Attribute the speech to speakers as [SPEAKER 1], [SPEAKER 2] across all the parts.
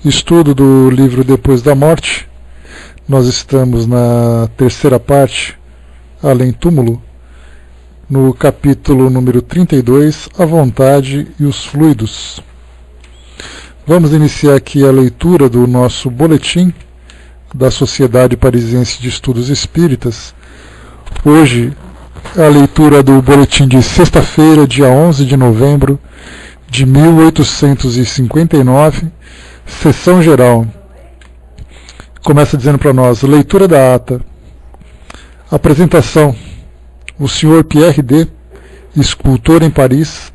[SPEAKER 1] Estudo do livro Depois da Morte. Nós estamos na terceira parte, Além Túmulo, no capítulo número 32, A Vontade e os Fluidos. Vamos iniciar aqui a leitura do nosso boletim da Sociedade Parisiense de Estudos Espíritas. Hoje, a leitura do boletim de sexta-feira, dia 11 de novembro de 1859, sessão geral. Começa dizendo para nós: leitura da ata. Apresentação. O Sr. Pierre D., escultor em Paris,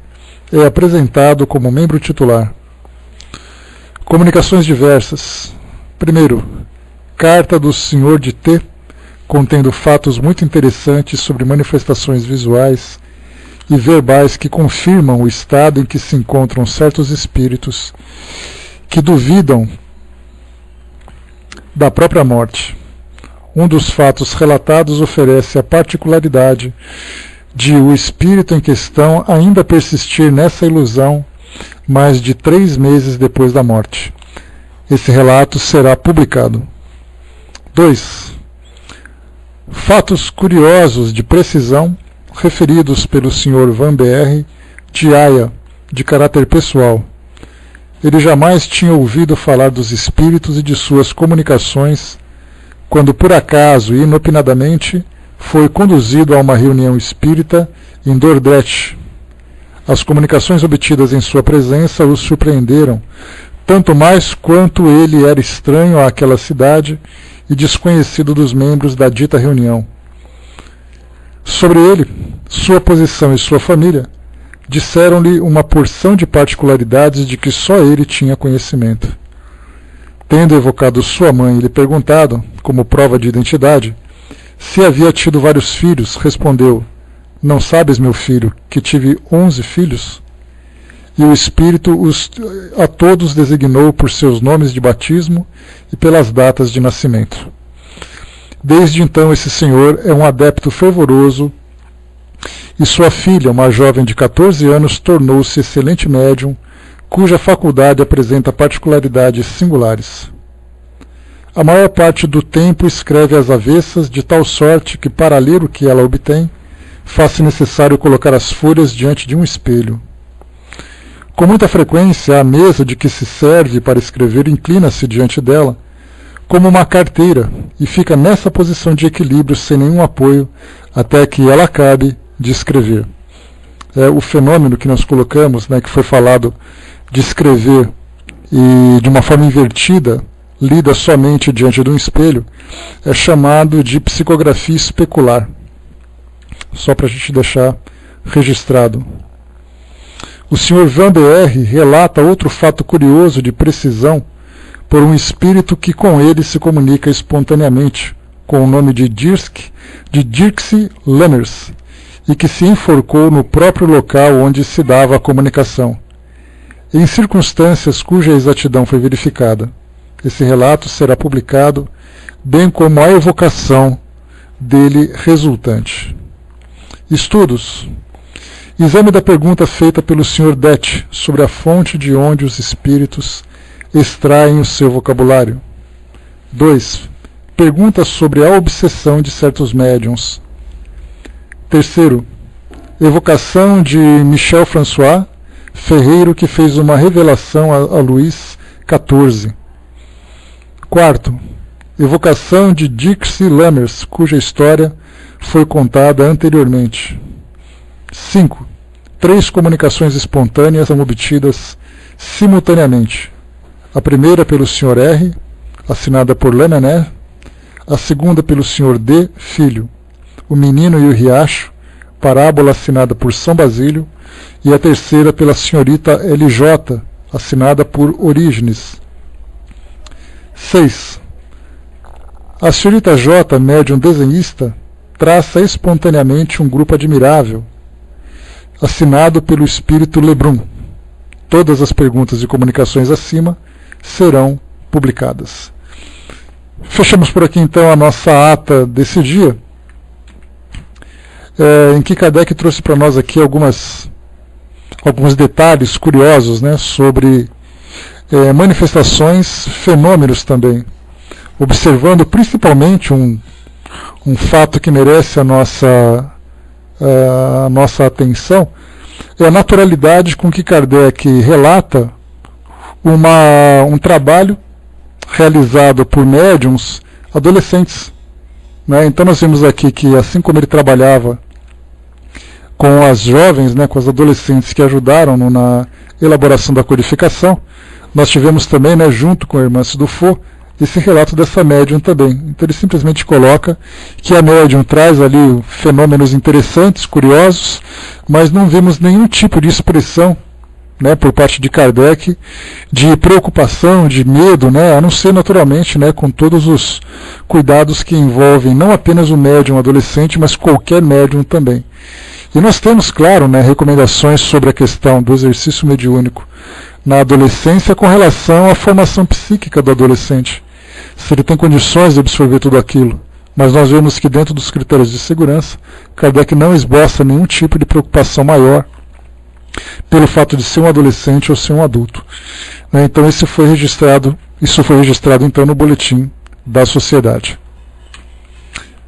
[SPEAKER 1] é apresentado como membro titular. Comunicações diversas. Primeiro, carta do Sr. de T., contendo fatos muito interessantes sobre manifestações visuais e verbais que confirmam o estado em que se encontram certos espíritos que duvidam da própria morte. Um dos fatos relatados oferece a particularidade de o espírito em questão ainda persistir nessa ilusão mais de 3 meses depois da morte. Esse relato será publicado. 2. Fatos curiosos de precisão referidos pelo Sr. Van Br de Aya, de caráter pessoal. Ele jamais tinha ouvido falar dos espíritos e de suas comunicações, quando por acaso e inopinadamente foi conduzido a uma reunião espírita em Dordrecht. As comunicações obtidas em sua presença o surpreenderam, tanto mais quanto ele era estranho àquela cidade e desconhecido dos membros da dita reunião. Sobre ele, sua posição e sua família, disseram-lhe uma porção de particularidades de que só ele tinha conhecimento. Tendo evocado sua mãe e lhe perguntado, como prova de identidade, se havia tido vários filhos, respondeu: "Não sabes, meu filho, que tive 11 filhos?" E o Espírito a todos designou por seus nomes de batismo e pelas datas de nascimento. Desde então esse senhor é um adepto fervoroso e sua filha, uma jovem de 14 anos, tornou-se excelente médium, cuja faculdade apresenta particularidades singulares. A maior parte do tempo escreve às avessas, de tal sorte que, para ler o que ela obtém, faz-se necessário colocar as folhas diante de um espelho. Com muita frequência, a mesa de que se serve para escrever inclina-se diante dela, como uma carteira, e fica nessa posição de equilíbrio sem nenhum apoio, até que ela acabe de escrever. O fenômeno que nós colocamos, que foi falado de escrever e de uma forma invertida, lida somente diante de um espelho, é chamado de psicografia especular. Só para a gente deixar registrado. O Sr. Van Br relata outro fato curioso de precisão por um espírito que com ele se comunica espontaneamente, com o nome de Dirkse Lemmers, e que se enforcou no próprio local onde se dava a comunicação, em circunstâncias cuja exatidão foi verificada. Esse relato será publicado, bem como a evocação dele resultante. Estudos. Exame da pergunta feita pelo Sr. Det sobre a fonte de onde os espíritos extraem o seu vocabulário. 2. Pergunta sobre a obsessão de certos médiuns. 3. Evocação de Michel François, ferreiro que fez uma revelação a Luís XIV. 4. Evocação de Dirkse Lemmers, cuja história foi contada anteriormente. 5. 3 comunicações espontâneas são obtidas simultaneamente. A primeira pelo Sr. R., assinada por Lemené. A segunda pelo Sr. D., filho. O Menino e o Riacho, parábola assinada por São Basílio. E a terceira pela Senhorita LJ, assinada por Orígenes. 6. A Senhorita J., médium desenhista, traça espontaneamente um grupo admirável, assinado pelo espírito Lebrun. Todas as perguntas e comunicações acima serão publicadas. Fechamos por aqui então a nossa ata desse dia, em que Kardec trouxe para nós aqui alguns detalhes curiosos, sobre manifestações, fenômenos também, observando principalmente um fato que merece a nossa atenção, é a naturalidade com que Kardec relata um trabalho realizado por médiums adolescentes. Né? Então nós vimos aqui que, assim como ele trabalhava com as jovens, né, com as adolescentes que ajudaram na elaboração da codificação, nós tivemos também, né, junto com a irmã Sidufo, esse relato dessa médium também. Então ele simplesmente coloca que a médium traz ali fenômenos interessantes, curiosos, mas não vemos nenhum tipo de expressão, né, por parte de Kardec, de preocupação, de medo, né, a não ser naturalmente, né, com todos os cuidados que envolvem não apenas o médium adolescente, mas qualquer médium também. E nós temos, claro, né, recomendações sobre a questão do exercício mediúnico na adolescência com relação à formação psíquica do adolescente, se ele tem condições de absorver tudo aquilo. Mas nós vemos que dentro dos critérios de segurança, Kardec não esboça nenhum tipo de preocupação maior pelo fato de ser um adolescente ou ser um adulto. Então isso foi registrado então no boletim da sociedade.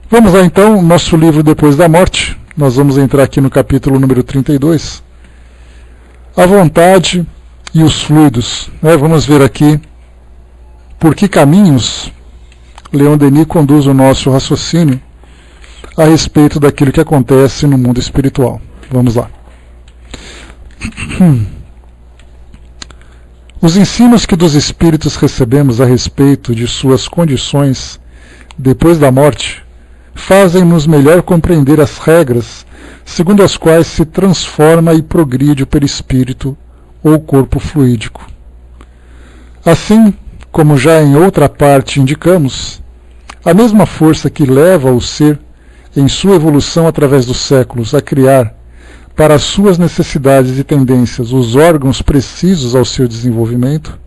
[SPEAKER 1] Vamos lá então, nosso livro Depois da Morte. Nós vamos entrar aqui no capítulo número 32. A vontade e os fluidos. Vamos ver aqui por que caminhos Leon Denis conduz o nosso raciocínio a respeito daquilo que acontece no mundo espiritual. Vamos lá. Os ensinos que dos espíritos recebemos a respeito de suas condições depois da morte fazem-nos melhor compreender as regras segundo as quais se transforma e progride o perispírito ou corpo fluídico. Assim, como já em outra parte indicamos, a mesma força que leva o ser, em sua evolução através dos séculos, a criar, para as suas necessidades e tendências, os órgãos precisos ao seu desenvolvimento,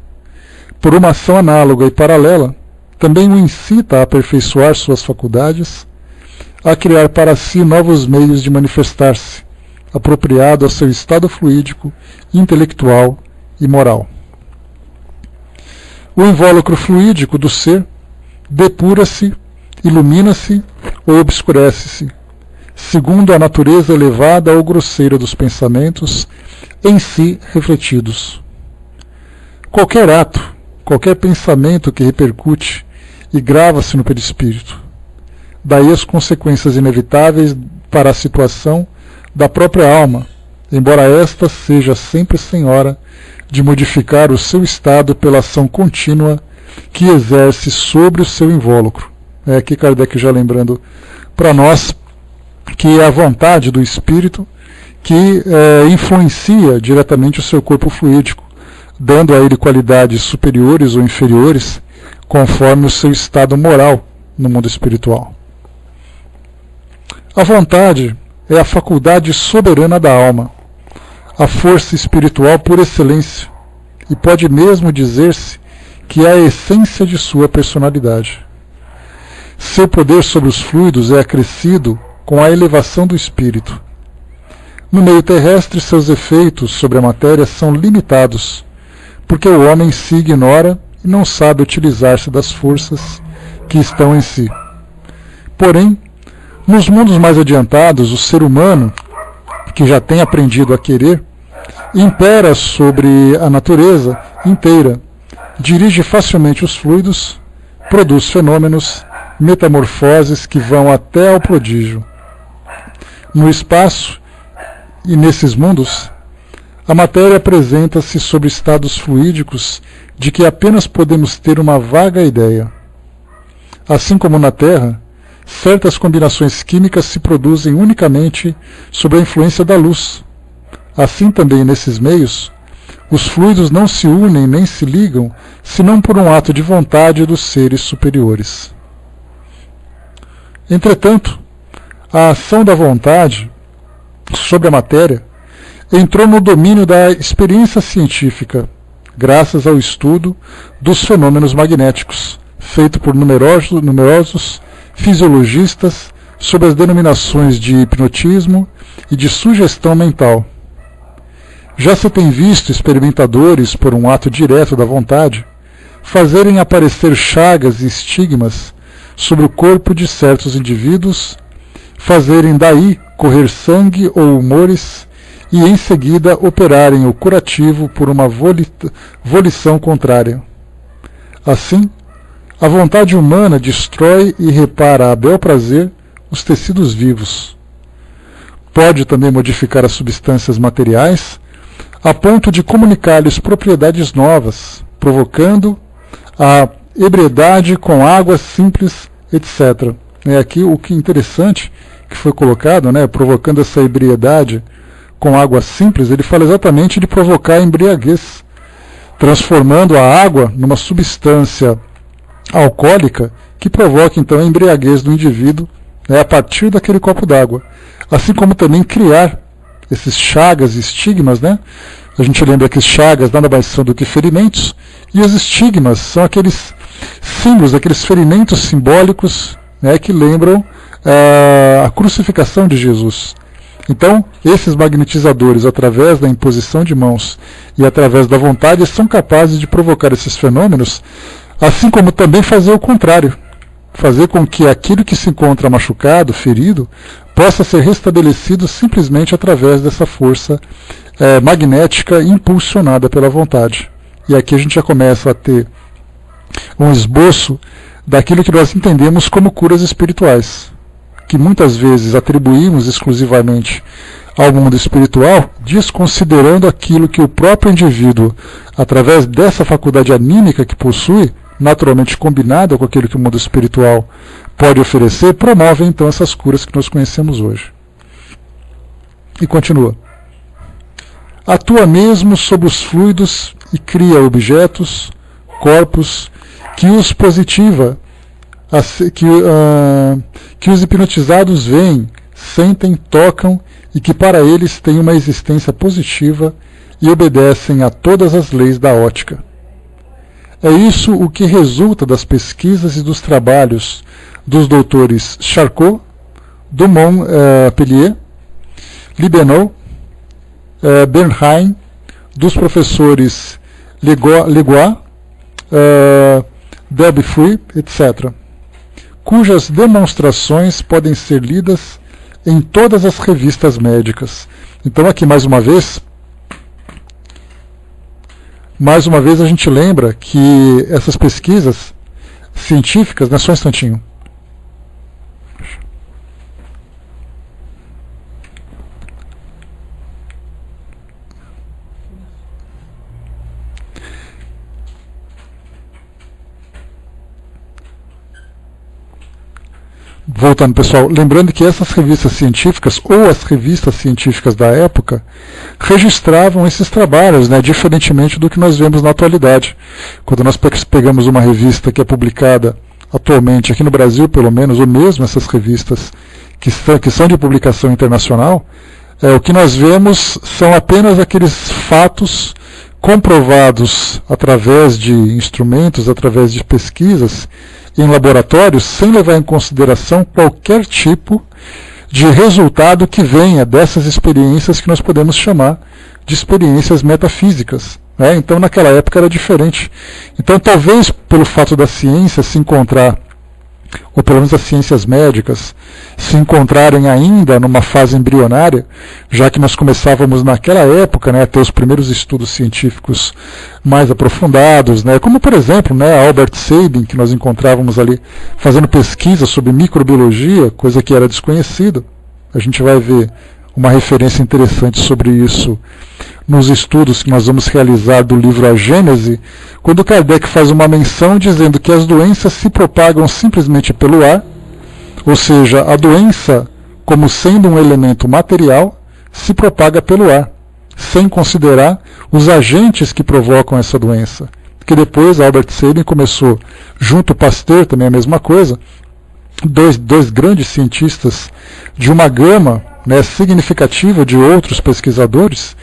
[SPEAKER 1] por uma ação análoga e paralela, também o incita a aperfeiçoar suas faculdades, a criar para si novos meios de manifestar-se, apropriado ao seu estado fluídico, intelectual e moral. O invólucro fluídico do ser depura-se, ilumina-se ou obscurece-se, segundo a natureza elevada ou grosseira dos pensamentos em si refletidos. Qualquer ato, qualquer pensamento que repercute e grava-se no perispírito. Daí as consequências inevitáveis para a situação da própria alma, embora esta seja sempre senhora de modificar o seu estado pela ação contínua que exerce sobre o seu invólucro. Aqui Kardec já lembrando para nós que é a vontade do espírito que influencia diretamente o seu corpo fluídico, dando a ele qualidades superiores ou inferiores conforme o seu estado moral no mundo espiritual. A vontade é a faculdade soberana da alma, a força espiritual por excelência, e pode mesmo dizer-se que é a essência de sua personalidade. Seu poder sobre os fluidos é acrescido com a elevação do espírito. No meio terrestre, seus efeitos sobre a matéria são limitados, porque o homem se ignora e não sabe utilizar-se das forças que estão em si. Porém, nos mundos mais adiantados, o ser humano, que já tem aprendido a querer, impera sobre a natureza inteira, dirige facilmente os fluidos, produz fenômenos, metamorfoses que vão até ao prodígio. No espaço e nesses mundos, a matéria apresenta-se sobre estados fluídicos de que apenas podemos ter uma vaga ideia. Assim como na Terra, certas combinações químicas se produzem unicamente sob a influência da luz. Assim também nesses meios, os fluidos não se unem nem se ligam, senão por um ato de vontade dos seres superiores. Entretanto, a ação da vontade sobre a matéria entrou no domínio da experiência científica, graças ao estudo dos fenômenos magnéticos, feito por numerosos fisiologistas sob as denominações de hipnotismo e de sugestão mental. Já se tem visto experimentadores, por um ato direto da vontade, fazerem aparecer chagas e estigmas sobre o corpo de certos indivíduos, fazerem daí correr sangue ou humores e em seguida operarem o curativo por uma volição contrária. Assim, a vontade humana destrói e repara a bel prazer os tecidos vivos. Pode também modificar as substâncias materiais a ponto de comunicar-lhes propriedades novas, provocando a ebriedade com água simples, etc. Aqui o que é interessante que foi colocado, provocando essa ebriedade com água simples, ele fala exatamente de provocar a embriaguez, transformando a água numa substância alcoólica que provoca então a embriaguez do indivíduo a partir daquele copo d'água. Assim como também criar esses chagas e estigmas, A gente lembra que os chagas nada mais são do que ferimentos, e os estigmas são aqueles símbolos, aqueles ferimentos simbólicos que lembram a crucificação de Jesus. Então, esses magnetizadores, através da imposição de mãos e através da vontade, são capazes de provocar esses fenômenos, assim como também fazer o contrário, fazer com que aquilo que se encontra machucado, ferido, possa ser restabelecido simplesmente através dessa força magnética impulsionada pela vontade. E aqui a gente já começa a ter um esboço daquilo que nós entendemos como curas espirituais, que muitas vezes atribuímos exclusivamente ao mundo espiritual, desconsiderando aquilo que o próprio indivíduo, através dessa faculdade anímica que possui, naturalmente combinada com aquilo que o mundo espiritual pode oferecer, promove então essas curas que nós conhecemos hoje. E continua. Atua mesmo sobre os fluidos e cria objetos, corpos, que os positiva, que os hipnotizados veem, sentem, tocam e que para eles têm uma existência positiva e obedecem a todas as leis da ótica. É isso o que resulta das pesquisas e dos trabalhos dos doutores Charcot, Dumont-Pellier, Libenot, Bernheim, dos professores Legois, Delbefree, etc., cujas demonstrações podem ser lidas em todas as revistas médicas. Então aqui mais uma vez a gente lembra que essas pesquisas científicas, só um instantinho. Voltando, pessoal, lembrando que essas revistas científicas, ou as revistas científicas da época, registravam esses trabalhos, diferentemente do que nós vemos na atualidade. Quando nós pegamos uma revista que é publicada atualmente, aqui no Brasil pelo menos, ou mesmo essas revistas que são de publicação internacional, o que nós vemos são apenas aqueles fatos comprovados através de instrumentos, através de pesquisas em laboratórios, sem levar em consideração qualquer tipo de resultado que venha dessas experiências que nós podemos chamar de experiências metafísicas. Então, naquela época era diferente. Então, talvez pelo fato da ciência se encontrar, ou pelo menos as ciências médicas, se encontrarem ainda numa fase embrionária, já que nós começávamos naquela época a ter os primeiros estudos científicos mais aprofundados, como por exemplo Albert Sabin, que nós encontrávamos ali fazendo pesquisa sobre microbiologia, coisa que era desconhecida. A gente vai ver uma referência interessante sobre isso nos estudos que nós vamos realizar do livro A Gênese, quando Kardec faz uma menção dizendo que as doenças se propagam simplesmente pelo ar, ou seja, a doença, como sendo um elemento material, se propaga pelo ar, sem considerar os agentes que provocam essa doença. Que depois Albert Sabin começou, junto ao Pasteur, também a mesma coisa, dois grandes cientistas de uma gama significativa de outros pesquisadores,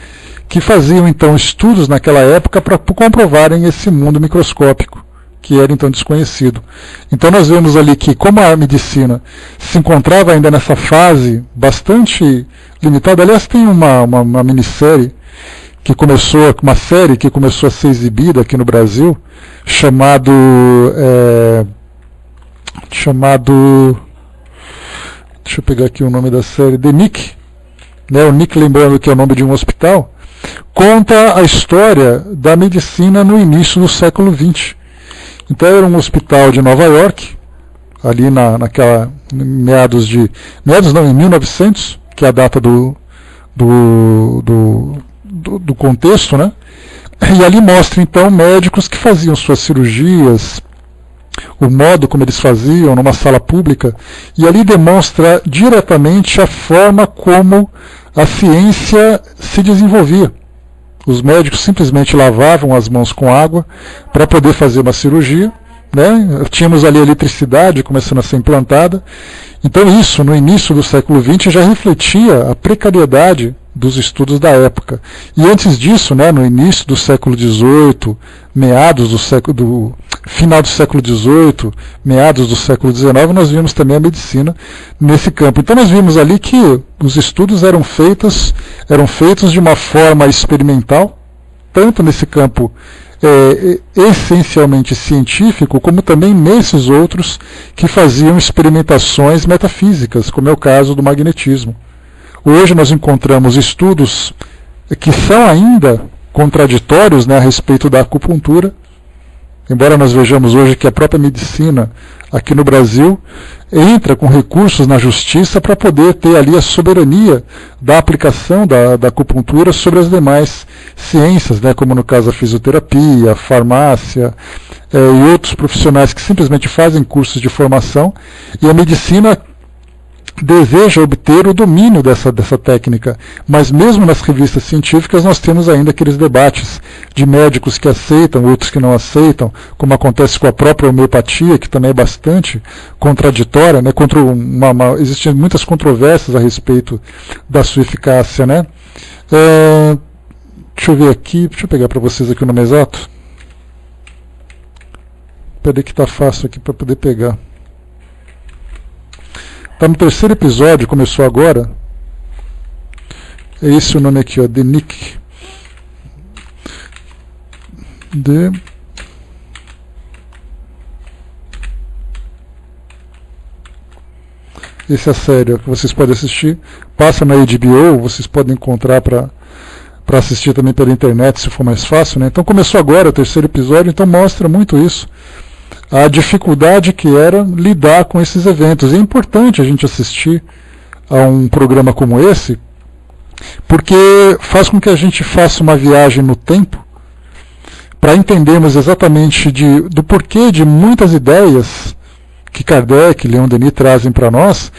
[SPEAKER 1] que faziam então estudos naquela época para comprovarem esse mundo microscópico, que era então desconhecido. Então nós vemos ali que, como a medicina se encontrava ainda nessa fase bastante limitada, aliás tem uma minissérie uma série que começou a ser exibida aqui no Brasil, chamado deixa eu pegar aqui o nome da série, The Nick, né, o Nick, lembrando que é o nome de um hospital, conta a história da medicina no início do século XX. Então era um hospital de Nova York, ali em 1900, que é a data do contexto, né? E ali mostra então médicos que faziam suas cirurgias, o modo como eles faziam numa sala pública, e ali demonstra diretamente a forma como a ciência se desenvolvia. Os médicos simplesmente lavavam as mãos com água para poder fazer uma cirurgia, né? Tínhamos ali a eletricidade começando a ser implantada. Então isso, no início do século XX, já refletia a precariedade dos estudos da época. E antes disso, né, no início do século XVIII, final do século XVIII, meados do século XIX, nós vimos também a medicina nesse campo. Então nós vimos ali que os estudos eram feitos de uma forma experimental, tanto nesse campo essencialmente científico, como também nesses outros que faziam experimentações metafísicas, como é o caso do magnetismo. Hoje nós encontramos estudos que são ainda contraditórios, né, a respeito da acupuntura, embora nós vejamos hoje que a própria medicina aqui no Brasil entra com recursos na justiça para poder ter ali a soberania da aplicação da acupuntura sobre as demais ciências, né, como no caso a fisioterapia, a farmácia e outros profissionais que simplesmente fazem cursos de formação, e a medicina deseja obter o domínio dessa técnica, mas mesmo nas revistas científicas nós temos ainda aqueles debates de médicos que aceitam, outros que não aceitam, como acontece com a própria homeopatia, que também é bastante contraditória, né, existem muitas controvérsias a respeito da sua eficácia, né? Deixa eu ver aqui, deixa eu pegar para vocês aqui o nome exato. Peraí que está fácil aqui para poder pegar. Está no terceiro episódio, começou agora. É esse o nome aqui, ó, The Nick. Essa é a série, ó, que vocês podem assistir. Passa na HBO, vocês podem encontrar para assistir também pela internet, se for mais fácil, né? Então começou agora o terceiro episódio, então mostra muito isso. A dificuldade que era lidar com esses eventos. E é importante a gente assistir a um programa como esse, porque faz com que a gente faça uma viagem no tempo para entendermos exatamente do porquê de muitas ideias que Kardec e Leon Denis trazem para nós,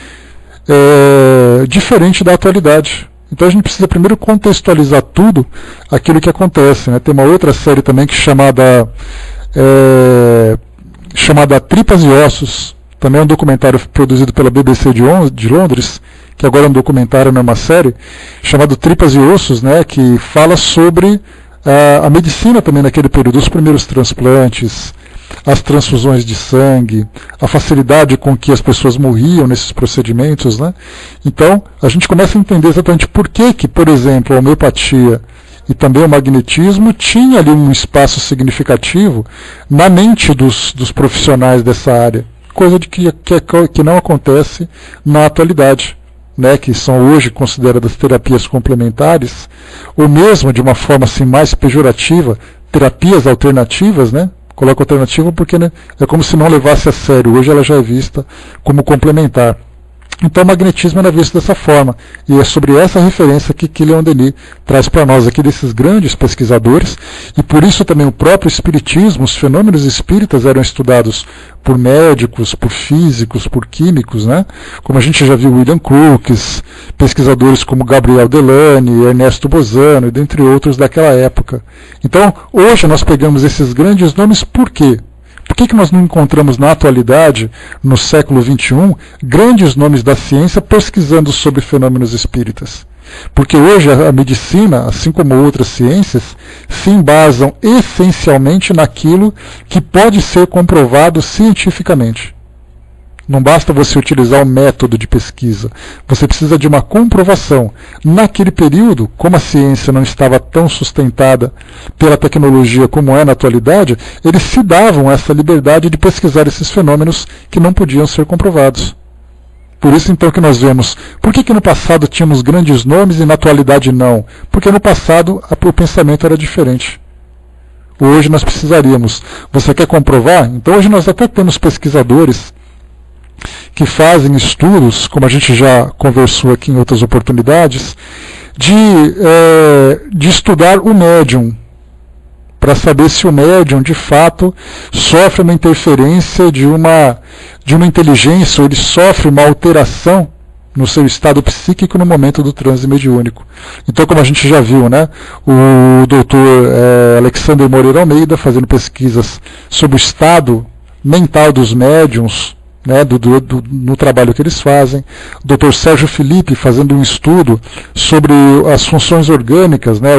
[SPEAKER 1] diferente da atualidade. Então a gente precisa primeiro contextualizar tudo aquilo que acontece, né? Tem uma outra série também que chamada Tripas e Ossos, também é um documentário produzido pela BBC de Londres, que agora é um documentário, não é uma série, chamado Tripas e Ossos, né, que fala sobre a medicina também naquele período, os primeiros transplantes, as transfusões de sangue, a facilidade com que as pessoas morriam nesses procedimentos, né? Então a gente começa a entender exatamente por que, por exemplo, a homeopatia e também o magnetismo tinha ali um espaço significativo na mente dos profissionais dessa área, coisa que não acontece na atualidade, né, que são hoje consideradas terapias complementares, ou mesmo de uma forma assim mais pejorativa, terapias alternativas, né? Coloco alternativa porque, né, é como se não levasse a sério, hoje ela já é vista como complementar. Então o magnetismo era visto dessa forma, e é sobre essa referência que Leon Denis traz para nós aqui desses grandes pesquisadores, e por isso também o próprio espiritismo, os fenômenos espíritas eram estudados por médicos, por físicos, por químicos, né? Como a gente já viu William Crookes, pesquisadores como Gabriel Delany, Ernesto Bozano, e dentre outros daquela época. Então hoje nós pegamos esses grandes nomes, por quê? Por que nós não encontramos na atualidade, no século XXI, grandes nomes da ciência pesquisando sobre fenômenos espíritas? Porque hoje a medicina, assim como outras ciências, se embasam essencialmente naquilo que pode ser comprovado cientificamente. Não basta você utilizar o método de pesquisa, você precisa de uma comprovação. Naquele período, como a ciência não estava tão sustentada pela tecnologia como é na atualidade, eles se davam essa liberdade de pesquisar esses fenômenos que não podiam ser comprovados. Por isso então que nós vemos, por que no passado tínhamos grandes nomes e na atualidade não? Porque no passado o pensamento era diferente. Hoje nós precisaríamos. Você quer comprovar? Então hoje nós até temos pesquisadores que fazem estudos, como a gente já conversou aqui em outras oportunidades, de estudar o médium, para saber se o médium de fato sofre uma interferência de uma inteligência, ou ele sofre uma alteração no seu estado psíquico no momento do transe mediúnico. Então, como a gente já viu, né, o doutor Alexander Moreira Almeida fazendo pesquisas sobre o estado mental dos médiums, né, no trabalho que eles fazem, o Dr. Sérgio Felipe fazendo um estudo sobre as funções orgânicas, né,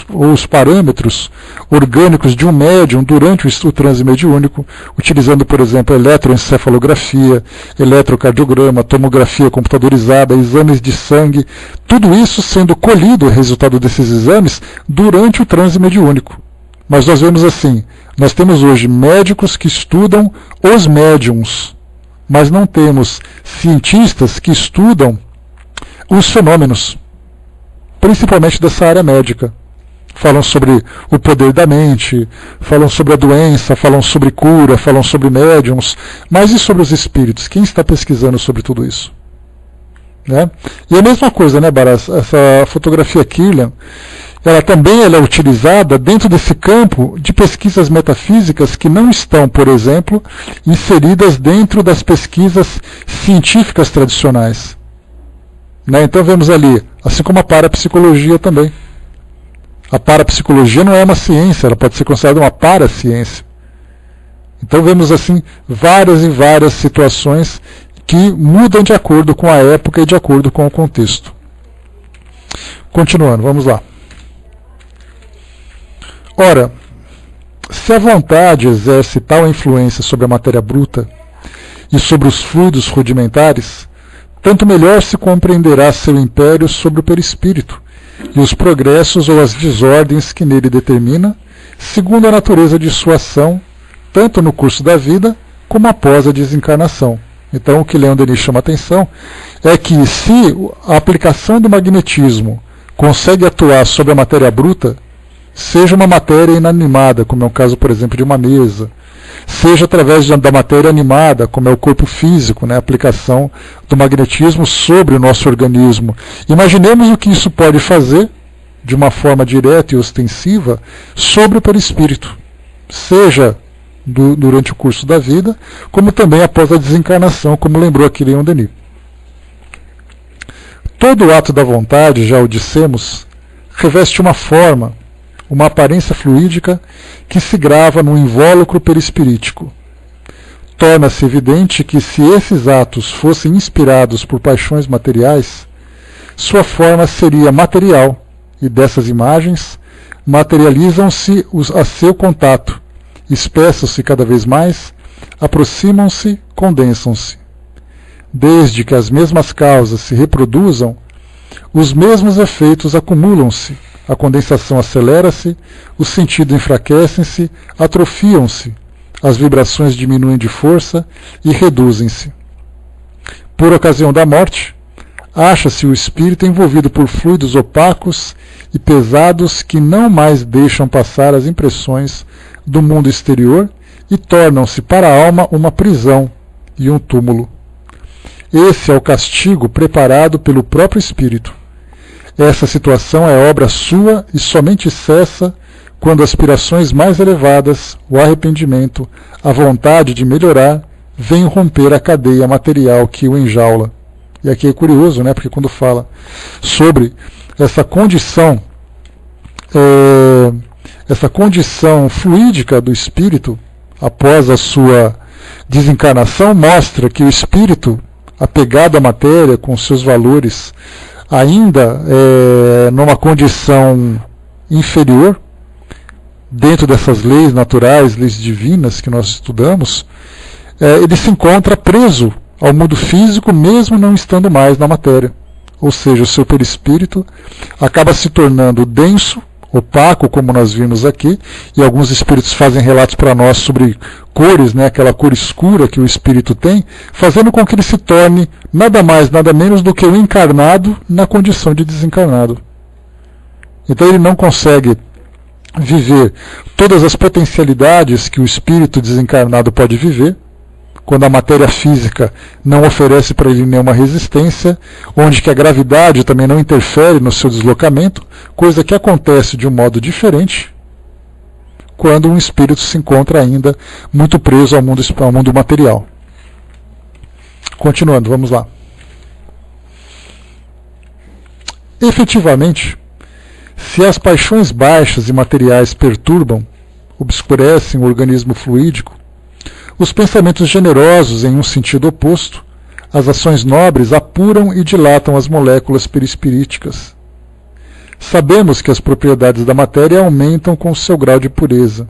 [SPEAKER 1] ou os parâmetros orgânicos de um médium durante o transe mediúnico, utilizando, por exemplo, eletroencefalografia, eletrocardiograma, tomografia computadorizada, exames de sangue, tudo isso sendo colhido, o resultado desses exames, durante o transe mediúnico. Mas nós vemos assim, nós temos hoje médicos que estudam os médiums, mas não temos cientistas que estudam os fenômenos, principalmente dessa área médica. Falam sobre o poder da mente, falam sobre a doença, falam sobre cura, falam sobre médiums, mas e sobre os espíritos? Quem está pesquisando sobre tudo isso? Né? E a mesma coisa, né, Baras? Essa fotografia Kirlian, ela também é utilizada dentro desse campo de pesquisas metafísicas que não estão, por exemplo, inseridas dentro das pesquisas científicas tradicionais. Né? Então vemos ali, assim como a parapsicologia também. A parapsicologia não é uma ciência, ela pode ser considerada uma paraciência. Então vemos assim várias e várias situações que mudam de acordo com a época e de acordo com o contexto. Continuando, vamos lá. Ora, se a vontade exerce tal influência sobre a matéria bruta e sobre os fluidos rudimentares, tanto melhor se compreenderá seu império sobre o perispírito e os progressos ou as desordens que nele determina, segundo a natureza de sua ação, tanto no curso da vida como após a desencarnação. Então, o que Leon Denis chama a atenção é que se a aplicação do magnetismo consegue atuar sobre a matéria bruta, seja uma matéria inanimada, como é o caso, por exemplo, de uma mesa, seja através da matéria animada, como é o corpo físico, né, a aplicação do magnetismo sobre o nosso organismo. Imaginemos o que isso pode fazer, de uma forma direta e ostensiva, sobre o perispírito, seja durante o curso da vida, como também após a desencarnação, como lembrou aqui Leon Denis. Todo ato da vontade, já o dissemos, reveste uma forma, uma aparência fluídica que se grava no invólucro perispirítico. Torna-se evidente que, se esses atos fossem inspirados por paixões materiais, sua forma seria material, e dessas imagens materializam-se a seu contato, espessam-se cada vez mais, aproximam-se, condensam-se. Desde que as mesmas causas se reproduzam, os mesmos efeitos acumulam-se, a condensação acelera-se, os sentidos enfraquecem-se, atrofiam-se, as vibrações diminuem de força e reduzem-se. Por ocasião da morte, acha-se o espírito envolvido por fluidos opacos e pesados que não mais deixam passar as impressões do mundo exterior e tornam-se para a alma uma prisão e um túmulo. Esse é o castigo preparado pelo próprio espírito. Essa situação é obra sua e somente cessa quando aspirações mais elevadas, o arrependimento, a vontade de melhorar, vêm romper a cadeia material que o enjaula. E aqui é curioso, né, porque quando fala sobre essa condição fluídica do espírito, após a sua desencarnação, mostra que o espírito, apegado à matéria, com seus valores, ainda numa condição inferior, dentro dessas leis naturais, leis divinas que nós estudamos, ele se encontra preso ao mundo físico, mesmo não estando mais na matéria. Ou seja, o seu perispírito acaba se tornando denso, opaco, como nós vimos aqui, e alguns espíritos fazem relatos para nós sobre cores, né, aquela cor escura que o espírito tem, fazendo com que ele se torne nada mais, nada menos do que o encarnado na condição de desencarnado. Então ele não consegue viver todas as potencialidades que o espírito desencarnado pode viver, quando a matéria física não oferece para ele nenhuma resistência, onde que a gravidade também não interfere no seu deslocamento, coisa que acontece de um modo diferente quando um espírito se encontra ainda muito preso ao mundo material. Continuando, vamos lá. Efetivamente, se as paixões baixas e materiais perturbam, obscurecem o organismo fluídico, os pensamentos generosos em um sentido oposto, as ações nobres apuram e dilatam as moléculas perispiríticas. Sabemos que as propriedades da matéria aumentam com o seu grau de pureza.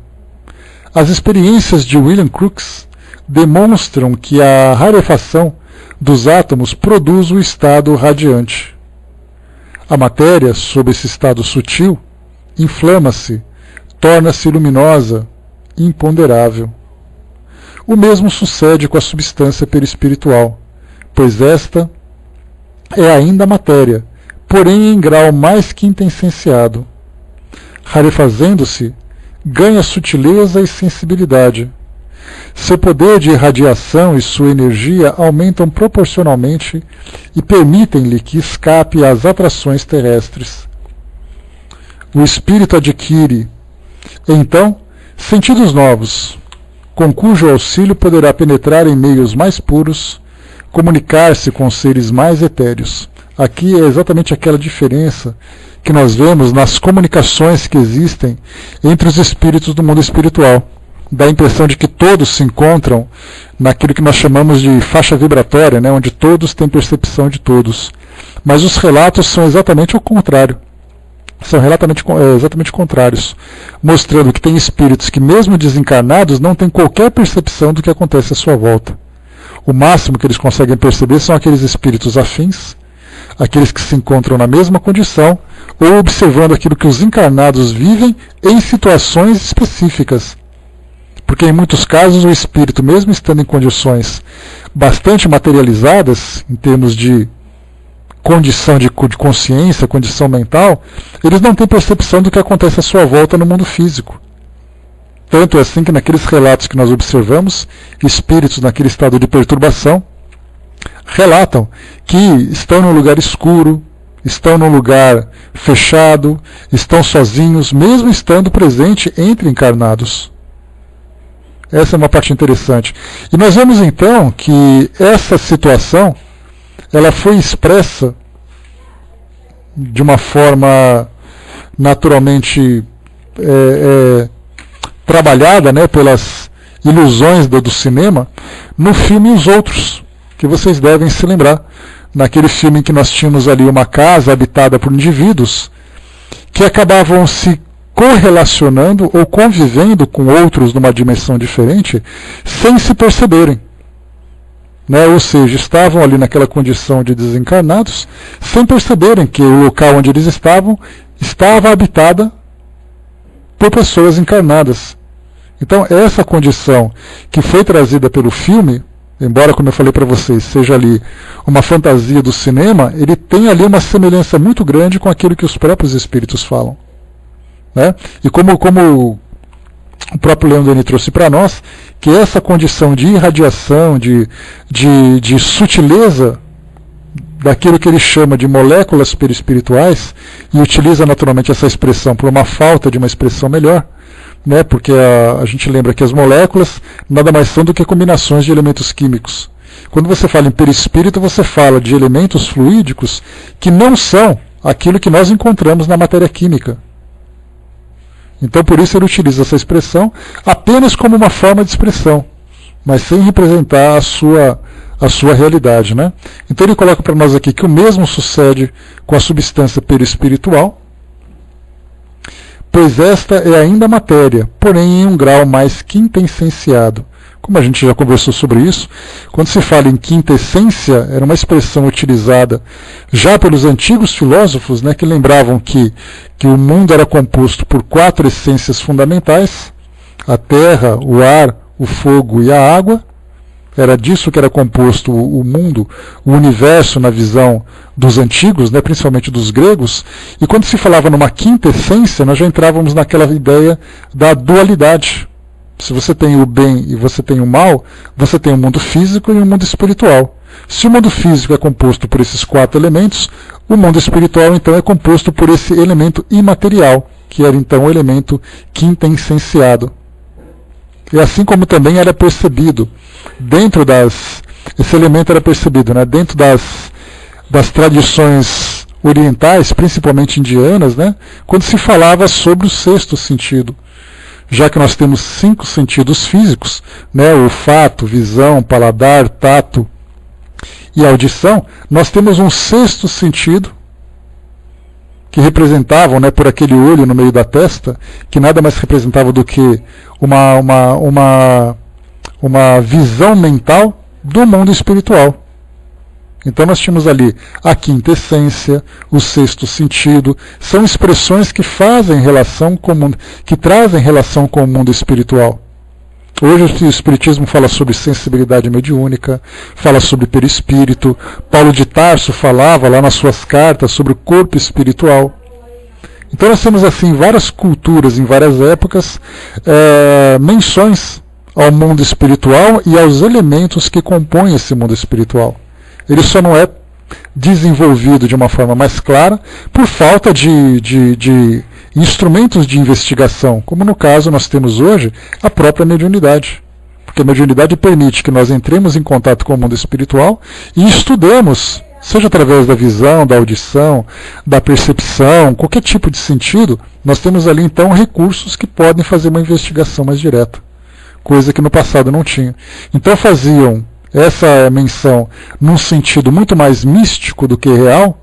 [SPEAKER 1] As experiências de William Crookes demonstram que a rarefação dos átomos produz o estado radiante. A matéria, sob esse estado sutil, inflama-se, torna-se luminosa, imponderável. O mesmo sucede com a substância perispiritual, pois esta é ainda matéria, porém em grau mais que intenssenciado. Rarefazendo-se, ganha sutileza e sensibilidade. Seu poder de irradiação e sua energia aumentam proporcionalmente e permitem-lhe que escape às atrações terrestres. O espírito adquire, então, sentidos novos, com cujo auxílio poderá penetrar em meios mais puros, comunicar-se com seres mais etéreos. Aqui é exatamente aquela diferença que nós vemos nas comunicações que existem entre os espíritos do mundo espiritual. Dá a impressão de que todos se encontram naquilo que nós chamamos de faixa vibratória, né, onde todos têm percepção de todos. Mas os relatos são exatamente o contrário. São exatamente contrários, mostrando que tem espíritos que, mesmo desencarnados, não têm qualquer percepção do que acontece à sua volta. O máximo que eles conseguem perceber são aqueles espíritos afins, aqueles que se encontram na mesma condição, ou observando aquilo que os encarnados vivem em situações específicas. Porque em muitos casos o espírito, mesmo estando em condições bastante materializadas, em termos de condição de consciência, condição mental, eles não têm percepção do que acontece à sua volta no mundo físico. Tanto é assim que naqueles relatos que nós observamos, espíritos naquele estado de perturbação relatam que estão num lugar escuro, estão num lugar fechado, estão sozinhos, mesmo estando presente entre encarnados. Essa é uma parte interessante. E nós vemos então que essa situação ela foi expressa de uma forma naturalmente trabalhada, né, pelas ilusões do cinema, no filme Os Outros, que vocês devem se lembrar. Naquele filme em que nós tínhamos ali uma casa habitada por indivíduos que acabavam se correlacionando ou convivendo com outros numa dimensão diferente sem se perceberem. Né? Ou seja, estavam ali naquela condição de desencarnados sem perceberem que o local onde eles estavam estava habitada por pessoas encarnadas. Então essa condição que foi trazida pelo filme, embora, como eu falei para vocês, seja ali uma fantasia do cinema, ele tem ali uma semelhança muito grande com aquilo que os próprios espíritos falam. Né? E como o próprio Leon Denis trouxe para nós, que essa condição de irradiação, de sutileza daquilo que ele chama de moléculas perispirituais, e utiliza naturalmente essa expressão por uma falta de uma expressão melhor, né? Porque a gente lembra que as moléculas nada mais são do que combinações de elementos químicos. Quando você fala em perispírito, você fala de elementos fluídicos que não são aquilo que nós encontramos na matéria química. Então, por isso ele utiliza essa expressão apenas como uma forma de expressão, mas sem representar a sua realidade. Né? Então ele coloca para nós aqui que o mesmo sucede com a substância perispiritual, pois esta é ainda matéria, porém em um grau mais quintessenciado. Como a gente já conversou sobre isso, quando se fala em quintessência, era uma expressão utilizada já pelos antigos filósofos, né, que lembravam que o mundo era composto por 4 essências fundamentais: a terra, o ar, o fogo e a água. Era disso que era composto o mundo, o universo na visão dos antigos, né, principalmente dos gregos. E quando se falava numa quinta essência, nós já entrávamos naquela ideia da dualidade. Se você tem o bem e você tem o mal, você tem o mundo físico e o mundo espiritual. Se o mundo físico é composto por esses 4 elementos, o mundo espiritual então é composto por esse elemento imaterial, que era então o elemento quintessenciado. E assim como também era percebido, esse elemento era percebido, né, dentro das tradições orientais, principalmente indianas, né, quando se falava sobre o 6º sentido. Já que nós temos 5 sentidos físicos, né, olfato, visão, paladar, tato e audição, nós temos um 6º sentido, que representavam, né, por aquele olho no meio da testa, que nada mais representava do que uma visão mental do mundo espiritual. Então nós tínhamos ali a quinta essência, o 6º sentido, são expressões que fazem relação com o mundo, que trazem relação com o mundo espiritual. Hoje o Espiritismo fala sobre sensibilidade mediúnica, fala sobre perispírito. Paulo de Tarso falava lá nas suas cartas sobre o corpo espiritual. Então nós temos assim em várias culturas, em várias épocas, menções ao mundo espiritual e aos elementos que compõem esse mundo espiritual. Ele só não é desenvolvido de uma forma mais clara por falta de instrumentos de investigação, como no caso nós temos hoje a própria mediunidade. Porque a mediunidade permite que nós entremos em contato com o mundo espiritual e estudemos, seja através da visão, da audição, da percepção, qualquer tipo de sentido, nós temos ali então recursos que podem fazer uma investigação mais direta, coisa que no passado não tinha. Então faziam essa menção num sentido muito mais místico do que real,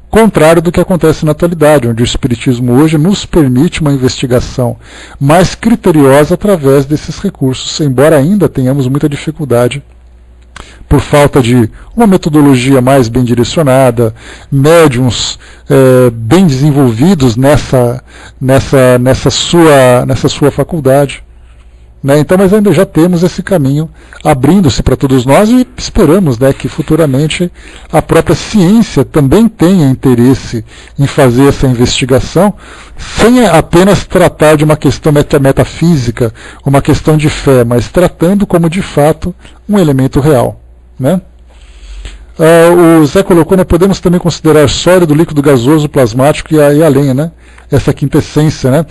[SPEAKER 1] contrário do que acontece na atualidade, onde o Espiritismo hoje nos permite uma investigação mais criteriosa através desses recursos, embora ainda tenhamos muita dificuldade por falta de uma metodologia mais bem direcionada, médiuns bem desenvolvidos nessa sua faculdade. Né? Então, mas ainda já temos esse caminho abrindo-se para todos nós e esperamos, né, que futuramente a própria ciência também tenha interesse em fazer essa investigação, sem apenas tratar de uma questão metafísica, uma questão de fé, mas tratando como de fato um elemento real. Né? O Zé colocou, né, podemos também considerar sólido, líquido, gasoso, plasmático e além, né? Essa quintessência, né?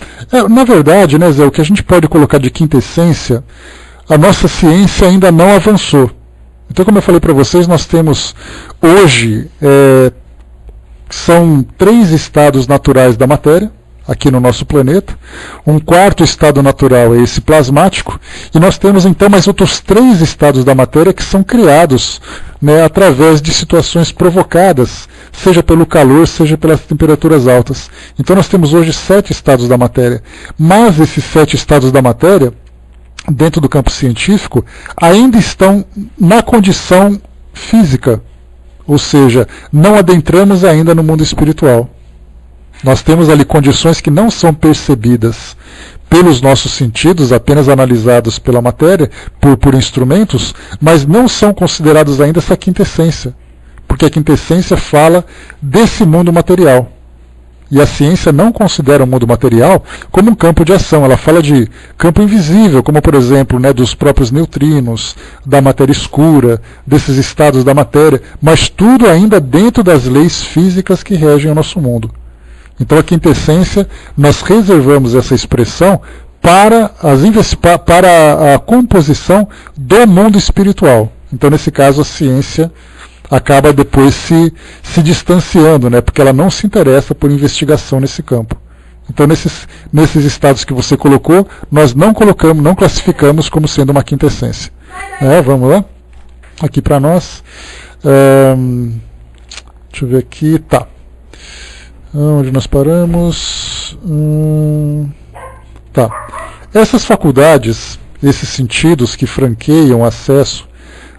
[SPEAKER 1] Na verdade, né, Zé, o que a gente pode colocar de quintessência, a nossa ciência ainda não avançou. Então, como eu falei para vocês, nós temos hoje, são 3 estados naturais da matéria, aqui no nosso planeta. Um 4º estado natural é esse plasmático, e nós temos então mais outros 3 estados da matéria que são criados, né, através de situações provocadas, seja pelo calor, seja pelas temperaturas altas. Então nós temos hoje 7 estados da matéria, mas esses 7 estados da matéria, dentro do campo científico, ainda estão na condição física, ou seja, não adentramos ainda no mundo espiritual. Nós temos ali condições que não são percebidas pelos nossos sentidos, apenas analisados pela matéria, por instrumentos, mas não são considerados ainda essa quintessência, porque a quintessência fala desse mundo material. E a ciência não considera o mundo material como um campo de ação, ela fala de campo invisível, como por exemplo, né, dos próprios neutrinos, da matéria escura, desses estados da matéria, mas tudo ainda dentro das leis físicas que regem o nosso mundo. Então a quintessência, nós reservamos essa expressão para a composição do mundo espiritual. Então nesse caso a ciência acaba depois se distanciando, né, porque ela não se interessa por investigação nesse campo. Então nesses estados que você colocou, nós não classificamos como sendo uma quintessência. Vamos lá? Aqui para nós. Deixa eu ver aqui. Tá. Onde nós paramos? Deus. Tá. Essas faculdades, esses sentidos que franqueiam o acesso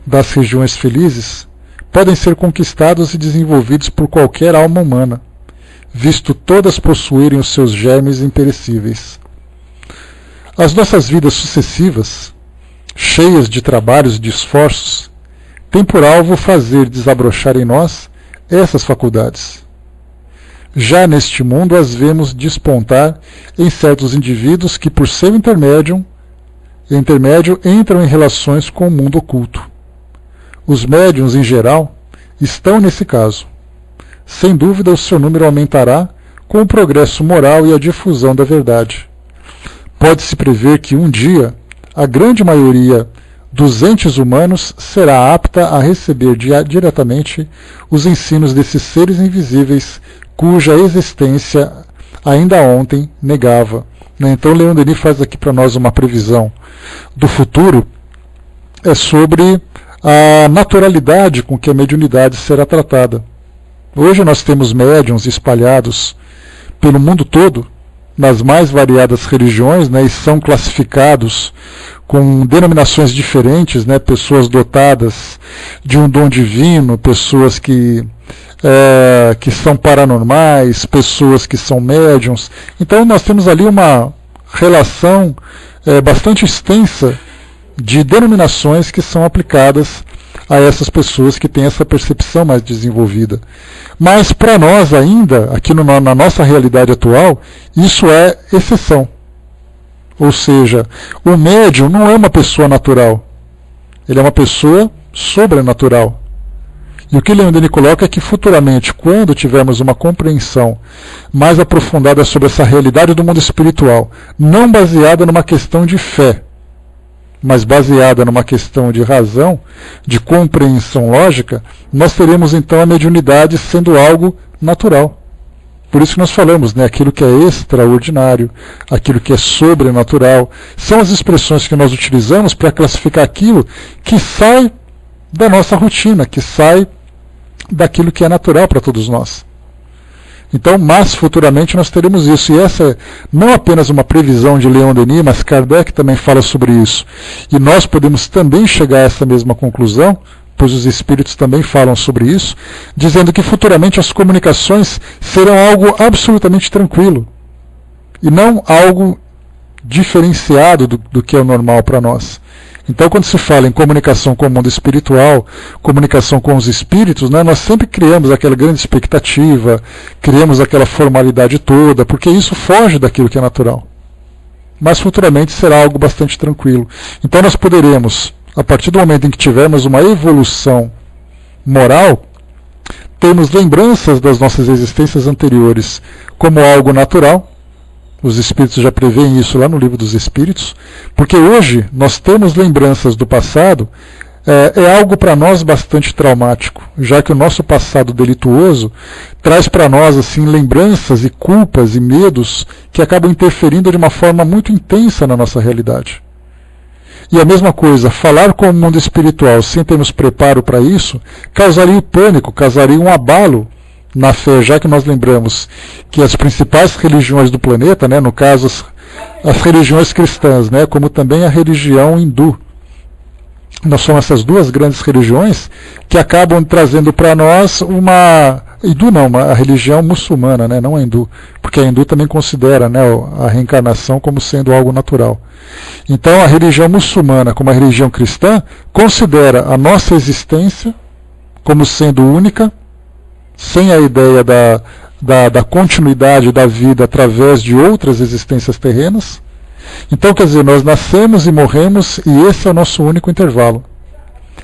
[SPEAKER 1] das regiões felizes, podem ser conquistados e desenvolvidos por qualquer alma humana, visto todas possuírem os seus germes imperecíveis. As nossas vidas sucessivas, cheias de trabalhos e de esforços, têm por alvo fazer desabrochar em nós essas faculdades. Já neste mundo as vemos despontar em certos indivíduos que, por seu intermédio, entram em relações com o mundo oculto. Os médiuns, em geral, estão nesse caso. Sem dúvida, o seu número aumentará com o progresso moral e a difusão da verdade. Pode-se prever que um dia a grande maioria dos entes humanos será apta a receber diretamente os ensinos desses seres invisíveis cuja existência ainda ontem negava. Então Leon Denis faz aqui para nós uma previsão do futuro sobre a naturalidade com que a mediunidade será tratada. Hoje nós temos médiuns espalhados pelo mundo todo, nas mais variadas religiões, né, e são classificados com denominações diferentes, né, pessoas dotadas de um dom divino, pessoas que são paranormais, pessoas que são médiuns. Então nós temos ali uma relação bastante extensa de denominações que são aplicadas a essas pessoas que têm essa percepção mais desenvolvida. Mas para nós ainda, aqui na nossa realidade atual, isso é exceção. Ou seja, o médium não é uma pessoa natural, ele é uma pessoa sobrenatural. E o que Leon Denis coloca é que futuramente, quando tivermos uma compreensão mais aprofundada sobre essa realidade do mundo espiritual, não baseada numa questão de fé, mas baseada numa questão de razão, de compreensão lógica, nós teremos então a mediunidade sendo algo natural. Por isso que nós falamos, né, aquilo que é extraordinário, aquilo que é sobrenatural, são as expressões que nós utilizamos para classificar aquilo que sai da nossa rotina, que sai daquilo que é natural para todos nós. Então, mas futuramente nós teremos isso. E essa é não apenas uma previsão de Leon Denis, mas Kardec também fala sobre isso. E nós podemos também chegar a essa mesma conclusão, pois os espíritos também falam sobre isso, dizendo que futuramente as comunicações serão algo absolutamente tranquilo, e não algo diferenciado do que é o normal para nós. Então, quando se fala em comunicação com o mundo espiritual, comunicação com os espíritos, né, nós sempre criamos aquela grande expectativa, criamos aquela formalidade toda, porque isso foge daquilo que é natural. Mas futuramente será algo bastante tranquilo. Então nós poderemos, a partir do momento em que tivermos uma evolução moral, termos lembranças das nossas existências anteriores como algo natural. Os espíritos já preveem isso lá no Livro dos Espíritos, porque hoje nós temos lembranças do passado, é algo para nós bastante traumático, já que o nosso passado delituoso traz para nós assim lembranças e culpas e medos que acabam interferindo de uma forma muito intensa na nossa realidade. E a mesma coisa, falar com o mundo espiritual sem termos preparo para isso, causaria pânico, causaria um abalo na fé, já que nós lembramos que as principais religiões do planeta, né, no caso as religiões cristãs, né, como também a religião hindu, nós somos essas duas grandes religiões que acabam trazendo para nós uma religião muçulmana, né, não a hindu, porque a hindu também considera, né, a reencarnação como sendo algo natural. Então a religião muçulmana, como a religião cristã, considera a nossa existência como sendo única, sem a ideia da continuidade da vida através de outras existências terrenas. Então, quer dizer, nós nascemos e morremos, e esse é o nosso único intervalo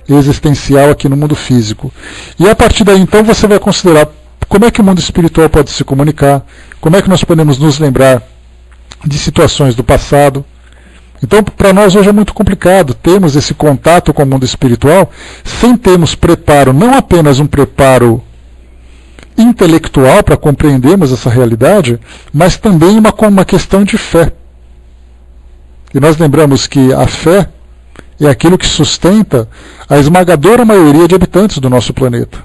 [SPEAKER 1] existencial aqui no mundo físico. E a partir daí, então, você vai considerar como é que o mundo espiritual pode se comunicar, como é que nós podemos nos lembrar de situações do passado. Então, para nós hoje é muito complicado termos esse contato com o mundo espiritual sem termos preparo, não apenas um preparo intelectual para compreendermos essa realidade, mas também uma questão de fé. E nós lembramos que a fé é aquilo que sustenta a esmagadora maioria de habitantes do nosso planeta.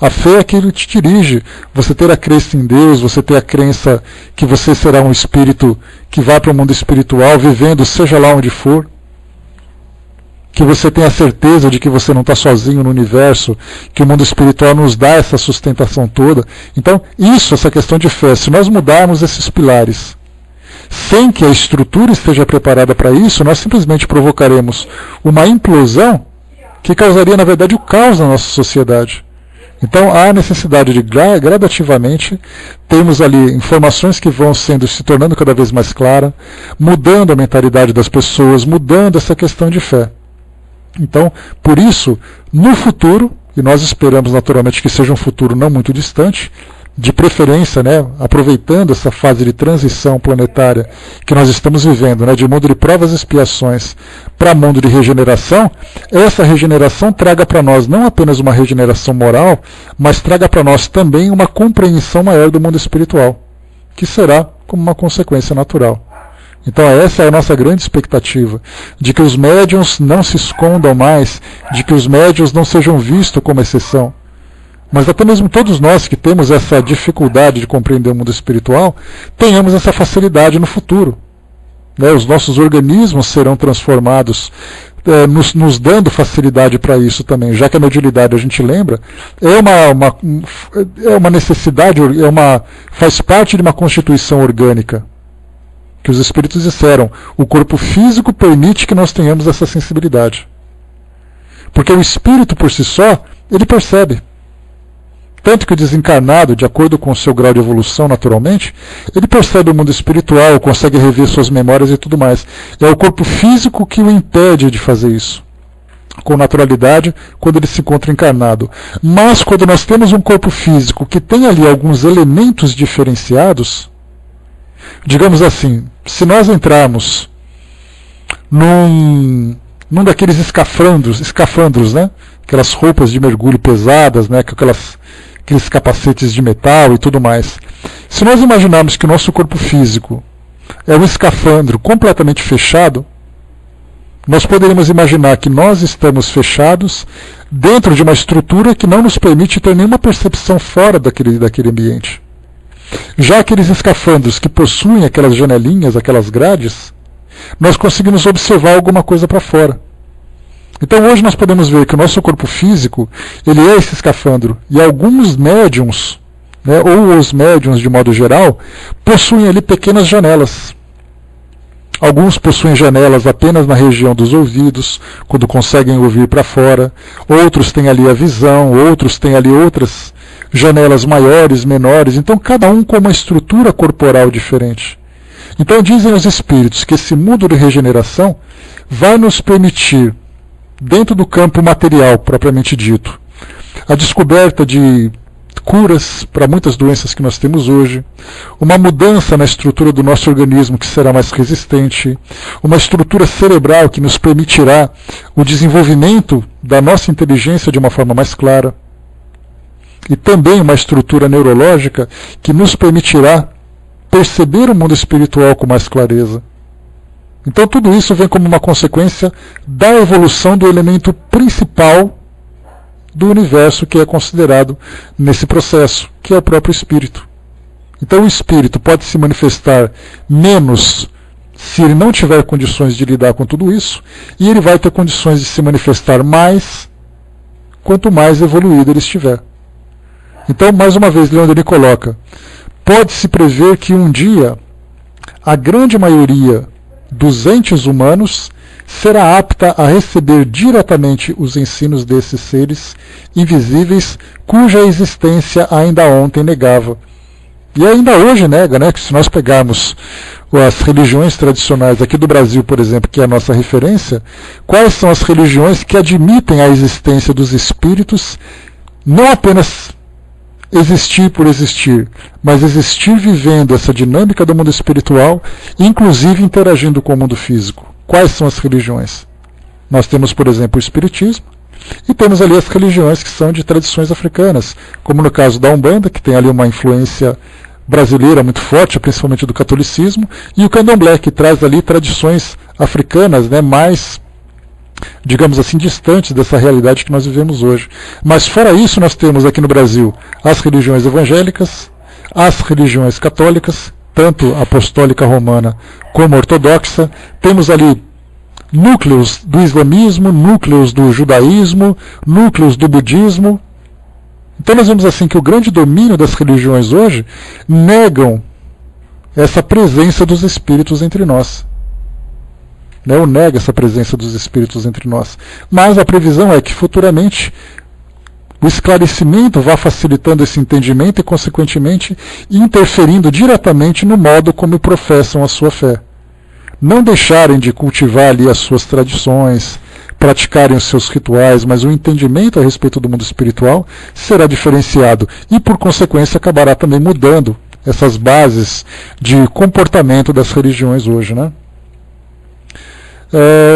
[SPEAKER 1] A fé é aquilo que te dirige. Você ter a crença em Deus, você ter a crença que você será um espírito que vai para o mundo espiritual, vivendo seja lá onde for. Que você tenha a certeza de que você não está sozinho no universo, que o mundo espiritual nos dá essa sustentação toda. Então, essa questão de fé, se nós mudarmos esses pilares, sem que a estrutura esteja preparada para isso, nós simplesmente provocaremos uma implosão que causaria, na verdade, o caos na nossa sociedade. Então há necessidade de gradativamente termos ali informações que vão se tornando cada vez mais claras, mudando a mentalidade das pessoas, mudando essa questão de fé. Então, por isso, no futuro, e nós esperamos naturalmente que seja um futuro não muito distante, de preferência, aproveitando essa fase de transição planetária que nós estamos vivendo, de mundo de provas e expiações para mundo de regeneração, essa regeneração traga para nós não apenas uma regeneração moral, mas traga para nós também uma compreensão maior do mundo espiritual, que será como uma consequência natural. Então essa é a nossa grande expectativa, de que os médiuns não se escondam mais, de que os médiuns não sejam vistos como exceção. Mas até mesmo todos nós que temos essa dificuldade de compreender o mundo espiritual, tenhamos essa facilidade no futuro. Os nossos organismos serão transformados, nos dando facilidade para isso também, já que a mediunidade, a gente lembra, é uma necessidade, faz parte de uma constituição orgânica. Que os espíritos disseram, o corpo físico permite que nós tenhamos essa sensibilidade. Porque o espírito por si só, ele percebe. Tanto que o desencarnado, de acordo com o seu grau de evolução naturalmente, ele percebe o mundo espiritual, consegue rever suas memórias e tudo mais. É o corpo físico que o impede de fazer isso, com naturalidade, quando ele se encontra encarnado. Mas quando nós temos um corpo físico que tem ali alguns elementos diferenciados, digamos assim, se nós entrarmos num daqueles escafandros, aquelas roupas de mergulho pesadas, com aqueles capacetes de metal e tudo mais. Se nós imaginarmos que o nosso corpo físico é um escafandro completamente fechado, nós poderíamos imaginar que nós estamos fechados dentro de uma estrutura que não nos permite ter nenhuma percepção fora daquele ambiente. Já aqueles escafandros que possuem aquelas janelinhas, aquelas grades, nós conseguimos observar alguma coisa para fora. Então hoje nós podemos ver que o nosso corpo físico, ele é esse escafandro, e alguns médiums, ou os médiums de modo geral, possuem ali pequenas janelas. Alguns possuem janelas apenas na região dos ouvidos, quando conseguem ouvir para fora, outros têm ali a visão, outros têm ali outras janelas maiores, menores, então cada um com uma estrutura corporal diferente. Então dizem os espíritos que esse mundo de regeneração vai nos permitir, dentro do campo material propriamente dito, a descoberta de curas para muitas doenças que nós temos hoje, uma mudança na estrutura do nosso organismo que será mais resistente, uma estrutura cerebral que nos permitirá o desenvolvimento da nossa inteligência de uma forma mais clara, e também uma estrutura neurológica que nos permitirá perceber o mundo espiritual com mais clareza. Então tudo isso vem como uma consequência da evolução do elemento principal do universo que é considerado nesse processo, que é o próprio espírito. Então o espírito pode se manifestar menos se ele não tiver condições de lidar com tudo isso, e ele vai ter condições de se manifestar mais quanto mais evoluído ele estiver. Então, mais uma vez, Leandro coloca, pode-se prever que um dia a grande maioria dos entes humanos será apta a receber diretamente os ensinos desses seres invisíveis cuja existência ainda ontem negava. E ainda hoje nega, que se nós pegarmos as religiões tradicionais aqui do Brasil, por exemplo, que é a nossa referência, quais são as religiões que admitem a existência dos espíritos, não apenas existir por existir, mas existir vivendo essa dinâmica do mundo espiritual, inclusive interagindo com o mundo físico. Quais são as religiões? Nós temos, por exemplo, o Espiritismo, e temos ali as religiões que são de tradições africanas, como no caso da Umbanda, que tem ali uma influência brasileira muito forte, principalmente do catolicismo, e o Candomblé, que traz ali tradições africanas, mais digamos assim, distantes dessa realidade que nós vivemos hoje. Mas fora isso, nós temos aqui no Brasil as religiões evangélicas, as religiões católicas, tanto apostólica romana como ortodoxa. Temos ali núcleos do islamismo, núcleos do judaísmo, núcleos do budismo. Então nós vemos assim que o grande domínio das religiões hoje negam essa presença dos espíritos entre nós. Ou nega essa presença dos espíritos entre nós. Mas a previsão é que futuramente o esclarecimento vá facilitando esse entendimento e, consequentemente, interferindo diretamente no modo como professam a sua fé. Não deixarem de cultivar ali as suas tradições, praticarem os seus rituais, mas o entendimento a respeito do mundo espiritual será diferenciado e, por consequência, acabará também mudando essas bases de comportamento das religiões hoje, né?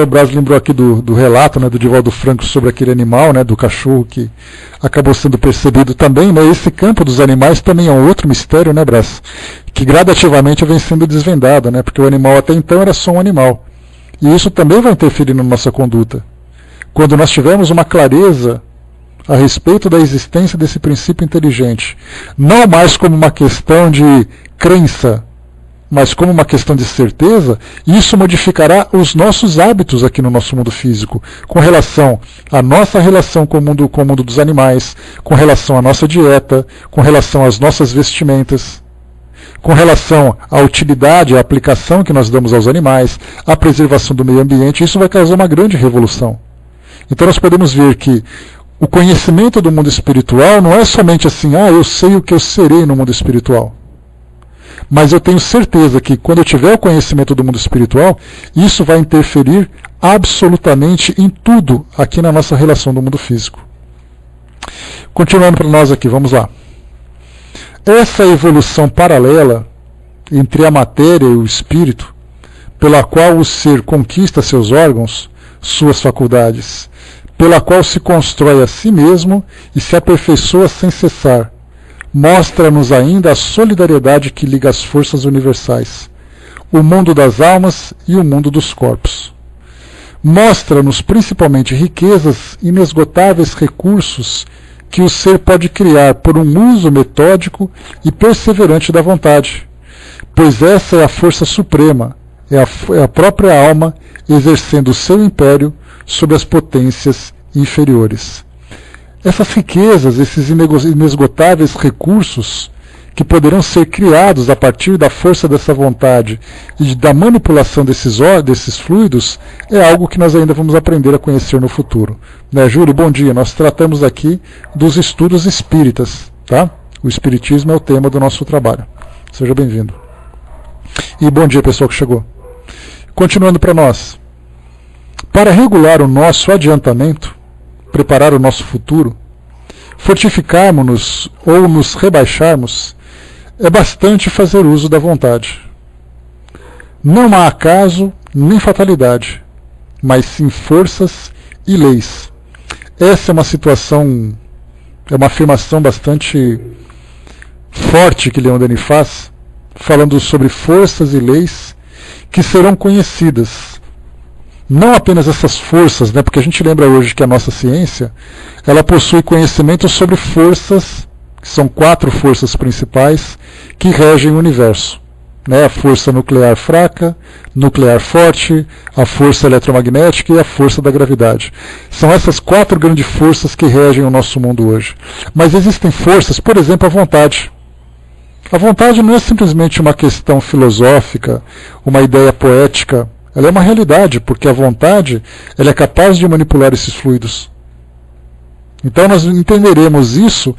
[SPEAKER 1] O Braz lembrou aqui do relato, né, do Divaldo Franco sobre aquele animal, né, do cachorro que acabou sendo percebido também, né? Esse campo dos animais também é um outro mistério, né, Braz? Que gradativamente vem sendo desvendado, né? Porque o animal até então era só um animal. E isso também vai interferir na nossa conduta. Quando nós tivermos uma clareza a respeito da existência desse princípio inteligente, não mais como uma questão de crença, mas como uma questão de certeza, isso modificará os nossos hábitos aqui no nosso mundo físico, com relação à nossa relação com o mundo dos animais, com relação à nossa dieta, com relação às nossas vestimentas, com relação à utilidade, à aplicação que nós damos aos animais, à preservação do meio ambiente. Isso vai causar uma grande revolução. Então nós podemos ver que o conhecimento do mundo espiritual não é somente assim, eu sei o que eu serei no mundo espiritual. Mas eu tenho certeza que quando eu tiver o conhecimento do mundo espiritual, isso vai interferir absolutamente em tudo aqui na nossa relação do mundo físico. Continuando para nós aqui, vamos lá. Essa evolução paralela entre a matéria e o espírito, pela qual o ser conquista seus órgãos, suas faculdades, pela qual se constrói a si mesmo e se aperfeiçoa sem cessar, mostra-nos ainda a solidariedade que liga as forças universais, o mundo das almas e o mundo dos corpos. Mostra-nos principalmente riquezas, inesgotáveis recursos que o ser pode criar por um uso metódico e perseverante da vontade, pois essa é a força suprema, é a própria alma exercendo o seu império sobre as potências inferiores. Essas riquezas, esses inesgotáveis recursos que poderão ser criados a partir da força dessa vontade e da manipulação desses fluidos, é algo que nós ainda vamos aprender a conhecer no futuro. Né, Júlio, bom dia. Nós tratamos aqui dos estudos espíritas, tá? O espiritismo é o tema do nosso trabalho. Seja bem-vindo. E bom dia, pessoal que chegou. Continuando para nós. Para regular o nosso adiantamento, preparar o nosso futuro, fortificarmos-nos ou nos rebaixarmos, é bastante fazer uso da vontade. Não há acaso nem fatalidade, mas sim forças e leis. Essa é uma situação, é uma afirmação bastante forte que Leon Denis faz, falando sobre forças e leis que serão conhecidas. Não apenas essas forças, né, porque a gente lembra hoje que a nossa ciência ela possui conhecimento sobre forças, que são 4 forças principais, que regem o universo. Né, a força nuclear fraca, nuclear forte, a força eletromagnética e a força da gravidade. São essas 4 grandes forças que regem o nosso mundo hoje. Mas existem forças, por exemplo, a vontade. A vontade não é simplesmente uma questão filosófica, uma ideia poética. Ela é uma realidade, porque a vontade ela é capaz de manipular esses fluidos. Então nós entenderemos isso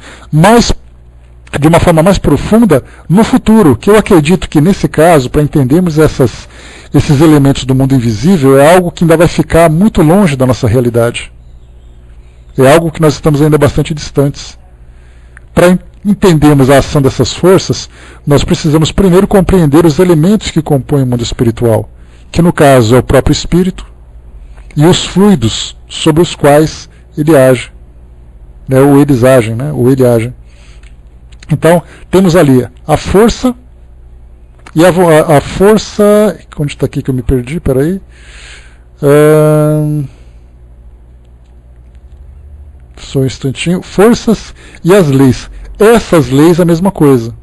[SPEAKER 1] de uma forma mais profunda no futuro, que eu acredito que nesse caso, para entendermos esses elementos do mundo invisível, é algo que ainda vai ficar muito longe da nossa realidade. É algo que nós estamos ainda bastante distantes. Para entendermos a ação dessas forças, nós precisamos primeiro compreender os elementos que compõem o mundo espiritual, que no caso é o próprio espírito, e os fluidos sobre os quais ele age, né, ou eles agem, né, ou ele age. Então, temos ali a força, e a força... Onde está aqui que eu me perdi? Peraí. Só um instantinho. Forças e as leis. Essas leis é a mesma coisa.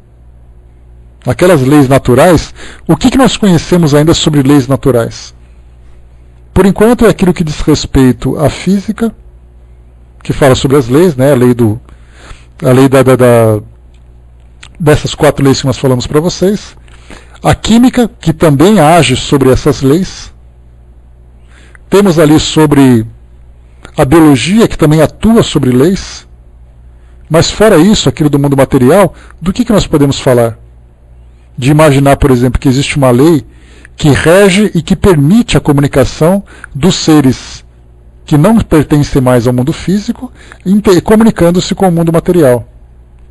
[SPEAKER 1] Aquelas leis naturais, o que nós conhecemos ainda sobre leis naturais? Por enquanto é aquilo que diz respeito à física, que fala sobre as leis, né? A lei dessas 4 leis que nós falamos para vocês. A química, que também age sobre essas leis. Temos ali sobre a biologia, que também atua sobre leis. Mas fora isso, aquilo do mundo material, do que nós podemos falar? De imaginar, por exemplo, que existe uma lei que rege e que permite a comunicação dos seres que não pertencem mais ao mundo físico, comunicando-se com o mundo material.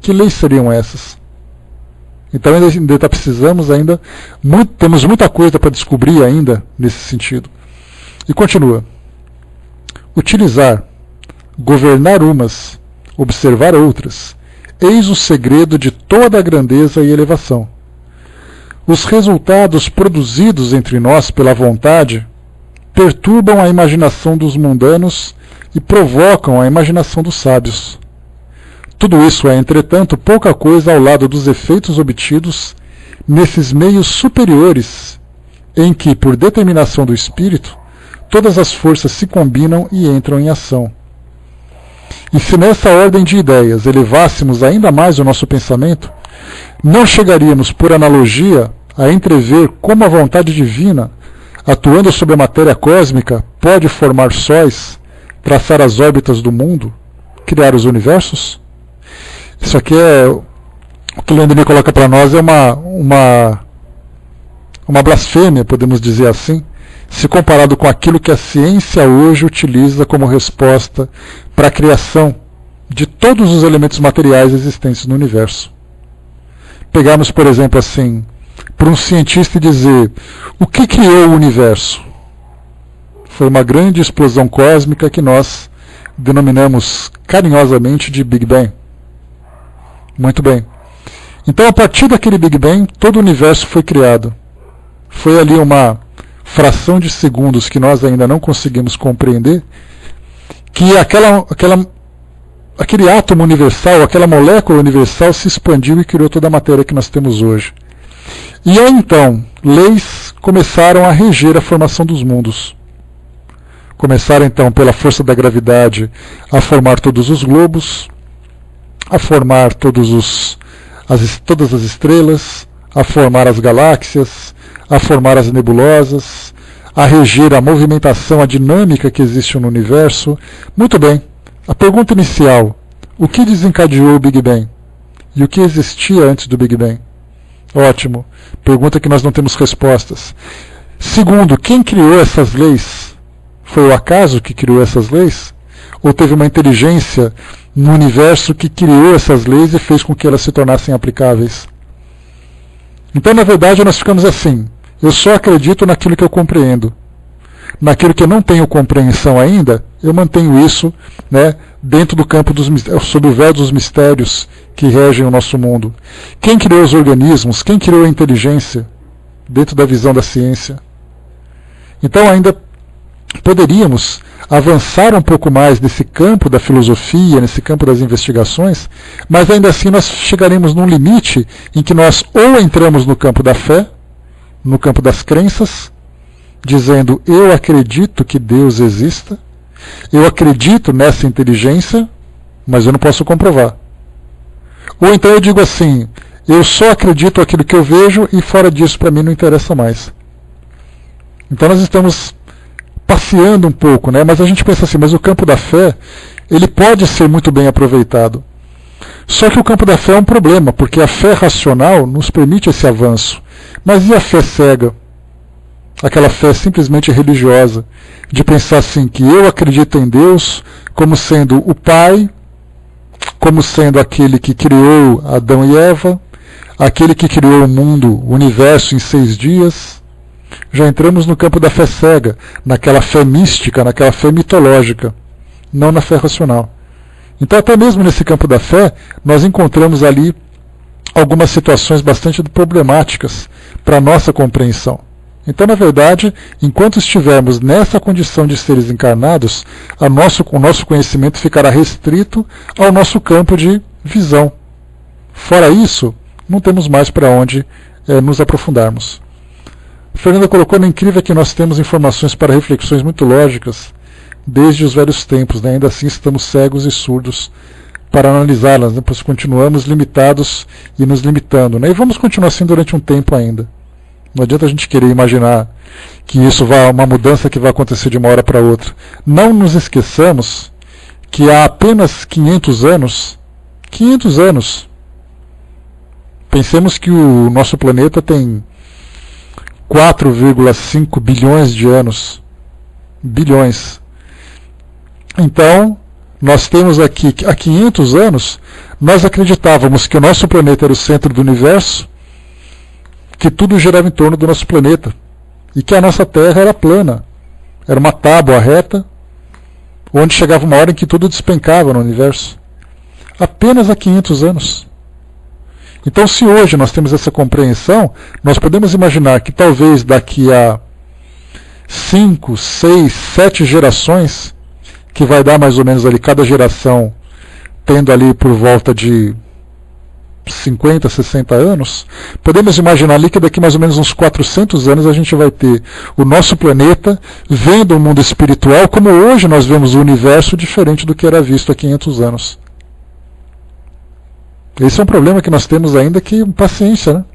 [SPEAKER 1] Que leis seriam essas? Então ainda precisamos temos muita coisa para descobrir ainda nesse sentido. E continua. Utilizar, governar umas, observar outras, eis o segredo de toda a grandeza e elevação. Os resultados produzidos entre nós pela vontade perturbam a imaginação dos mundanos e provocam a imaginação dos sábios. Tudo isso é, entretanto, pouca coisa ao lado dos efeitos obtidos nesses meios superiores, em que, por determinação do espírito, todas as forças se combinam e entram em ação. E se nessa ordem de ideias elevássemos ainda mais o nosso pensamento, não chegaríamos, por analogia, a entrever como a vontade divina, atuando sobre a matéria cósmica, pode formar sóis, traçar as órbitas do mundo, criar os universos? Isso aqui o que Leon Denis coloca para nós é uma blasfêmia, podemos dizer assim, se comparado com aquilo que a ciência hoje utiliza como resposta para a criação de todos os elementos materiais existentes no universo. Pegarmos, por exemplo, assim, para um cientista e dizer o que criou o universo? Foi uma grande explosão cósmica que nós denominamos carinhosamente de Big Bang. Muito bem. Então, a partir daquele Big Bang, todo o universo foi criado. Foi ali uma fração de segundos que nós ainda não conseguimos compreender, que aquele átomo universal, aquela molécula universal se expandiu e criou toda a matéria que nós temos hoje. E aí então, leis começaram a reger a formação dos mundos. Começaram então pela força da gravidade a formar todos os globos, a formar todas as estrelas, a formar as galáxias, a formar as nebulosas, a reger a movimentação, a dinâmica que existe no universo. Muito bem. A pergunta inicial, o que desencadeou o Big Bang? E o que existia antes do Big Bang? Ótimo. Pergunta que nós não temos respostas. Segundo, quem criou essas leis? Foi o acaso que criou essas leis? Ou teve uma inteligência no universo que criou essas leis e fez com que elas se tornassem aplicáveis? Então, na verdade, nós ficamos assim. Eu só acredito naquilo que eu compreendo. Naquilo que eu não tenho compreensão ainda, eu mantenho isso, né, dentro do campo sob o véu dos mistérios que regem o nosso mundo. Quem criou os organismos? Quem criou a inteligência? Dentro da visão da ciência. Então ainda poderíamos avançar um pouco mais nesse campo da filosofia, nesse campo das investigações, mas ainda assim nós chegaremos num limite em que nós ou entramos no campo da fé, no campo das crenças, dizendo eu acredito que Deus exista, eu acredito nessa inteligência, mas eu não posso comprovar. Ou então eu digo assim, eu só acredito aquilo que eu vejo e fora disso para mim não interessa mais. Então nós estamos passeando um pouco, né? Mas a gente pensa assim, mas o campo da fé, ele pode ser muito bem aproveitado. Só que o campo da fé é um problema, porque a fé racional nos permite esse avanço. Mas e a fé cega? Aquela fé simplesmente religiosa, de pensar assim, que eu acredito em Deus como sendo o Pai, como sendo aquele que criou Adão e Eva, aquele que criou o mundo, o universo em 6 dias. Já entramos no campo da fé cega, naquela fé mística, naquela fé mitológica, não na fé racional. Então, até mesmo nesse campo da fé, nós encontramos ali algumas situações bastante problemáticas para a nossa compreensão. Então, na verdade, enquanto estivermos nessa condição de seres encarnados, o nosso conhecimento ficará restrito ao nosso campo de visão. Fora isso, não temos mais para onde nos aprofundarmos. Fernanda colocou no incrível que nós temos informações para reflexões muito lógicas desde os velhos tempos, né? Ainda assim estamos cegos e surdos para analisá-las, né? Pois continuamos limitados e nos limitando, né? E vamos continuar assim durante um tempo ainda. Não adianta a gente querer imaginar que isso vai uma mudança que vai acontecer de uma hora para outra. Não nos esqueçamos que há apenas 500 anos, pensemos que o nosso planeta tem 4,5 bilhões de anos. Bilhões. Então, nós temos aqui, há 500 anos, nós acreditávamos que o nosso planeta era o centro do universo, que tudo girava em torno do nosso planeta, e que a nossa Terra era plana. Era uma tábua reta, onde chegava uma hora em que tudo despencava no universo. Apenas há 500 anos. Então, se hoje nós temos essa compreensão, nós podemos imaginar que talvez daqui a 5, 6, 7 gerações, que vai dar mais ou menos ali cada geração tendo ali por volta de 50, 60 anos, podemos imaginar ali que daqui mais ou menos uns 400 anos a gente vai ter o nosso planeta vendo o mundo espiritual como hoje nós vemos o universo diferente do que era visto há 500 anos. Esse é um problema que nós temos ainda, que paciência, né?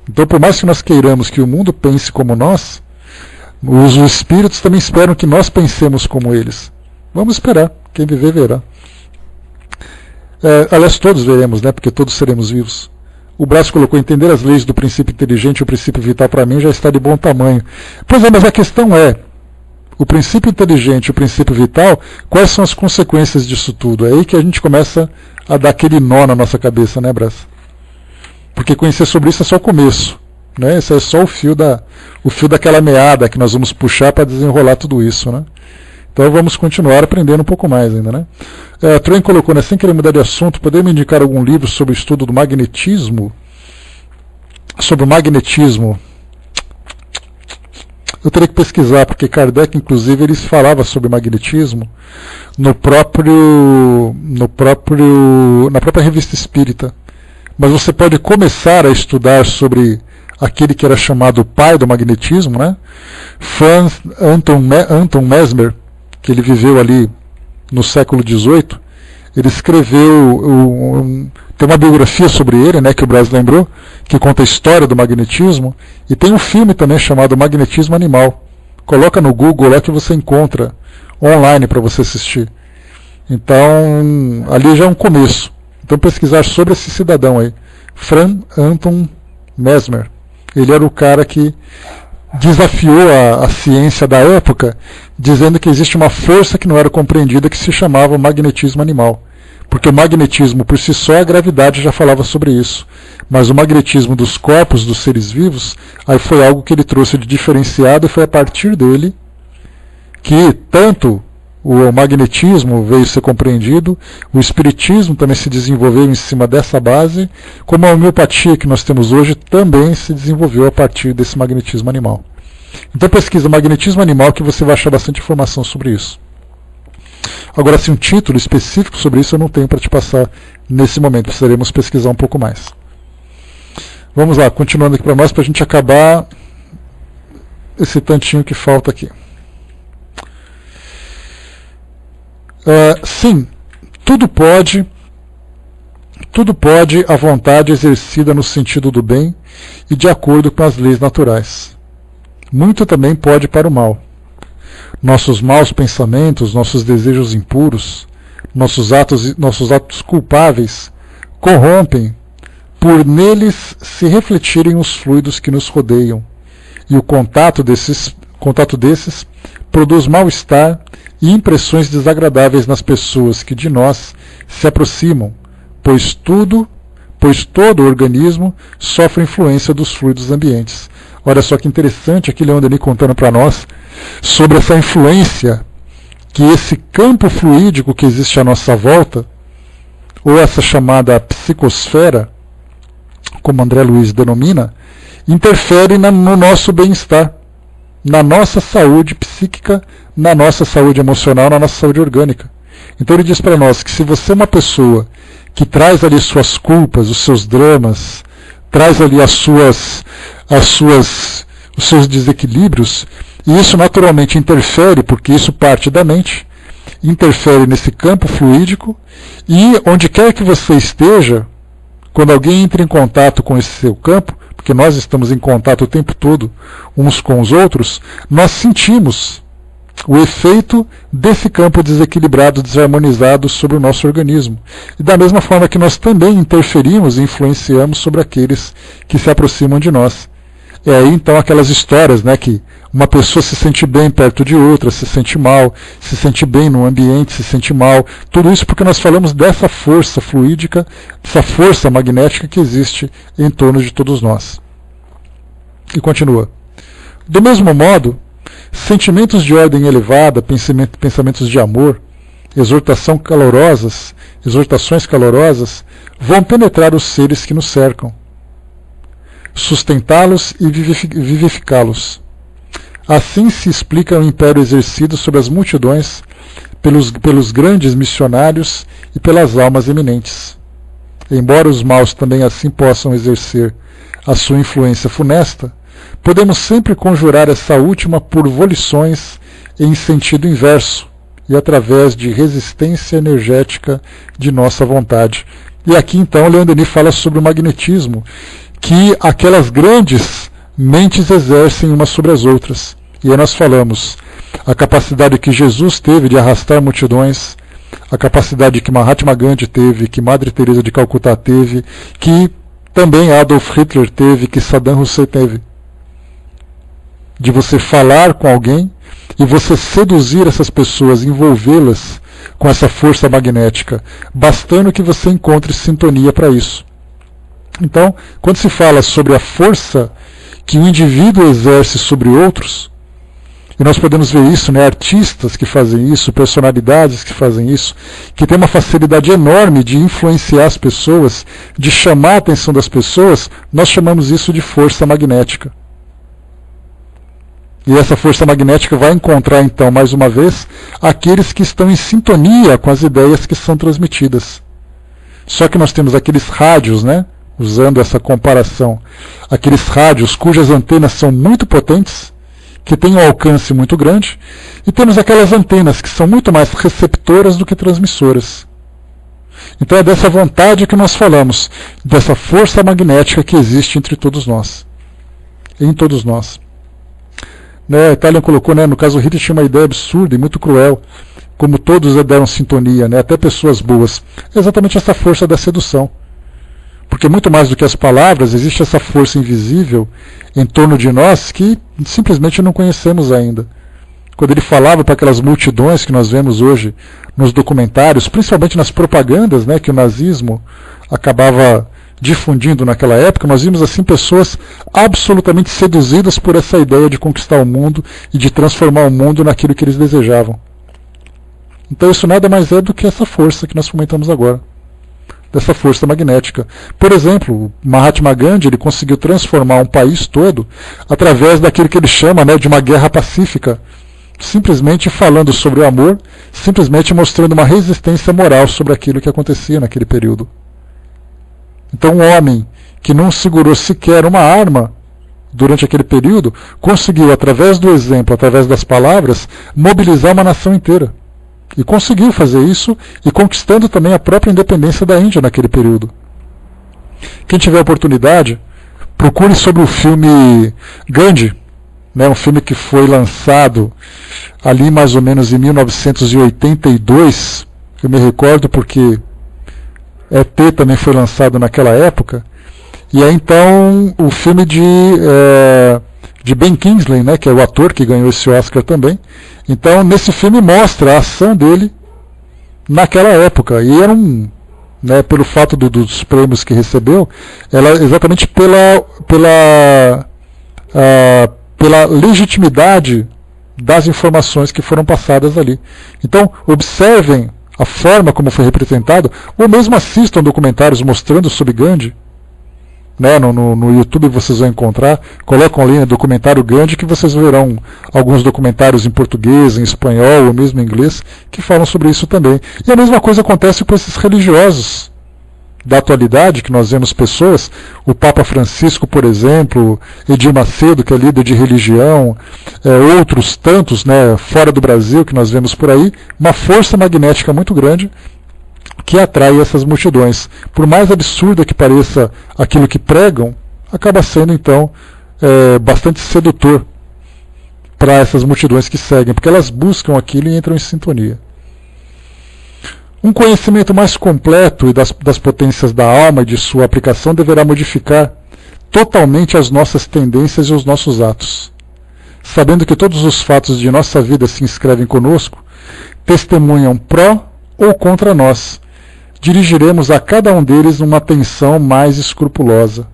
[SPEAKER 1] Então, por mais que nós queiramos que o mundo pense como nós, os espíritos também esperam que nós pensemos como eles. Vamos esperar, quem viver verá. Aliás, todos veremos, né? Porque todos seremos vivos. O Brás colocou: entender as leis do princípio inteligente e o princípio vital para mim já está de bom tamanho. Pois é, mas a questão é, o princípio inteligente e o princípio vital, quais são as consequências disso tudo? É aí que a gente começa a dar aquele nó na nossa cabeça, né, Brás? Porque conhecer sobre isso é só o começo, né? Esse é só o fio daquela meada que nós vamos puxar para desenrolar tudo isso, né? Então vamos continuar aprendendo um pouco mais ainda, né? Troen colocou, né, sem querer mudar de assunto, poderia me indicar algum livro sobre o estudo do magnetismo? Sobre o magnetismo? Eu teria que pesquisar, porque Kardec, inclusive, ele falava sobre magnetismo na própria Revista Espírita. Mas você pode começar a estudar sobre aquele que era chamado o pai do magnetismo, né? Franz Anton Mesmer, que ele viveu ali no século XVIII. Ele escreveu, tem uma biografia sobre ele, né, que o Brás lembrou, que conta a história do magnetismo, e tem um filme também chamado Magnetismo Animal. Coloca no Google lá que você encontra online para você assistir. Então, ali já é um começo. Então, pesquisar sobre esse cidadão aí, Franz Anton Mesmer. Ele era o cara que desafiou a ciência da época, dizendo que existe uma força que não era compreendida, que se chamava magnetismo animal. Porque o magnetismo por si só, a gravidade já falava sobre isso. Mas o magnetismo dos corpos dos seres vivos, aí foi algo que ele trouxe de diferenciado, e foi a partir dele que tanto o magnetismo veio ser compreendido, o espiritismo também se desenvolveu em cima dessa base, como a homeopatia que nós temos hoje também se desenvolveu a partir desse magnetismo animal. Então pesquisa magnetismo animal que você vai achar bastante informação sobre isso. Agora, um título específico sobre isso eu não tenho para te passar nesse momento, precisaremos pesquisar um pouco mais. Vamos lá, continuando aqui para nós, para a gente acabar esse tantinho que falta aqui. Sim, tudo pode a vontade exercida no sentido do bem e de acordo com as leis naturais. Muito também pode para o mal. Nossos maus pensamentos, nossos desejos impuros, nossos atos culpáveis corrompem por neles se refletirem os fluidos que nos rodeiam, e o contato desses produz mal-estar e impressões desagradáveis nas pessoas que de nós se aproximam, pois todo o organismo sofre influência dos fluidos ambientes. Olha só que interessante aqui Leon Denis contando para nós sobre essa influência que esse campo fluídico que existe à nossa volta, ou essa chamada psicosfera, como André Luiz denomina, interfere no nosso bem-estar, na nossa saúde psíquica, na nossa saúde emocional, na nossa saúde orgânica. Então ele diz para nós que se você é uma pessoa que traz ali suas culpas, os seus dramas, traz ali os seus desequilíbrios, e isso naturalmente interfere, porque isso parte da mente, interfere nesse campo fluídico, e onde quer que você esteja, quando alguém entra em contato com esse seu campo, porque nós estamos em contato o tempo todo uns com os outros, nós sentimos o efeito desse campo desequilibrado, desarmonizado sobre o nosso organismo. E da mesma forma que nós também interferimos e influenciamos sobre aqueles que se aproximam de nós. É aí então aquelas histórias, né, que uma pessoa se sente bem perto de outra, se sente mal, se sente bem no ambiente, se sente mal. Tudo isso porque nós falamos dessa força fluídica, dessa força magnética que existe em torno de todos nós. E continua. Do mesmo modo, sentimentos de ordem elevada, pensamentos de amor, exortações calorosas, vão penetrar os seres que nos cercam, sustentá-los e vivificá-los. Assim se explica o império exercido sobre as multidões pelos grandes missionários e pelas almas eminentes. Embora os maus também assim possam exercer a sua influência funesta, podemos sempre conjurar essa última por volições em sentido inverso e através de resistência energética de nossa vontade. E aqui então Leon Denis fala sobre o magnetismo que aquelas grandes mentes exercem umas sobre as outras. E aí nós falamos a capacidade que Jesus teve de arrastar multidões, a capacidade que Mahatma Gandhi teve, que Madre Teresa de Calcutá teve, que também Adolf Hitler teve, que Saddam Hussein teve. De você falar com alguém e você seduzir essas pessoas, envolvê-las com essa força magnética, bastando que você encontre sintonia para isso. Então, quando se fala sobre a força que o indivíduo exerce sobre outros, e nós podemos ver isso, né, artistas que fazem isso, personalidades que fazem isso, que têm uma facilidade enorme de influenciar as pessoas, de chamar a atenção das pessoas, nós chamamos isso de força magnética. E essa força magnética vai encontrar, então, mais uma vez, aqueles que estão em sintonia com as ideias que são transmitidas. Só que nós temos aqueles rádios, né, usando essa comparação, aqueles rádios cujas antenas são muito potentes, que têm um alcance muito grande, e temos aquelas antenas que são muito mais receptoras do que transmissoras. Então é dessa vontade que nós falamos, dessa força magnética que existe entre todos nós, em todos nós. Né, Talion colocou, né, no caso Hitler tinha uma ideia absurda e muito cruel, como todos deram sintonia, né, até pessoas boas. É exatamente essa força da sedução. Porque muito mais do que as palavras, existe essa força invisível em torno de nós que simplesmente não conhecemos ainda. Quando ele falava para aquelas multidões que nós vemos hoje nos documentários, principalmente nas propagandas, né, que o nazismo acabava difundindo naquela época, nós vimos assim pessoas absolutamente seduzidas por essa ideia de conquistar o mundo e de transformar o mundo naquilo que eles desejavam. Então isso nada mais é do que essa força que nós comentamos agora, dessa força magnética. Por exemplo, Mahatma Gandhi ele conseguiu transformar um país todo através daquilo que ele chama, né, de uma guerra pacífica, simplesmente falando sobre o amor, simplesmente mostrando uma resistência moral sobre aquilo que acontecia naquele período. Então um homem que não segurou sequer uma arma durante aquele período, conseguiu, através do exemplo, através das palavras, mobilizar uma nação inteira. E conseguiu fazer isso, e conquistando também a própria independência da Índia naquele período. Quem tiver oportunidade, procure sobre o filme Gandhi, né, um filme que foi lançado ali mais ou menos em 1982, eu me recordo porque ET também foi lançado naquela época, e aí então o filme de Ben Kingsley, né, que é o ator que ganhou esse Oscar também. Então nesse filme mostra a ação dele naquela época, e era né, pelo fato dos prêmios que recebeu, exatamente pela legitimidade das informações que foram passadas ali. Então observem a forma como foi representado, ou mesmo assistam documentários mostrando sobre Gandhi, né, no YouTube vocês vão encontrar, colocam ali, documentário Gandhi, que vocês verão alguns documentários em português, em espanhol ou mesmo em inglês, que falam sobre isso também. E a mesma coisa acontece com esses religiosos da atualidade, que nós vemos pessoas, o Papa Francisco, por exemplo, Edir Macedo, que é líder de religião, outros tantos, né, fora do Brasil, que nós vemos por aí, uma força magnética muito grande que atrai essas multidões. Por mais absurda que pareça aquilo que pregam, acaba sendo então bastante sedutor para essas multidões que seguem, porque elas buscam aquilo e entram em sintonia. Um conhecimento mais completo e das potências da alma e de sua aplicação deverá modificar totalmente as nossas tendências e os nossos atos. Sabendo que todos os fatos de nossa vida se inscrevem conosco, testemunham pró ou contra nós, dirigiremos a cada um deles uma atenção mais escrupulosa.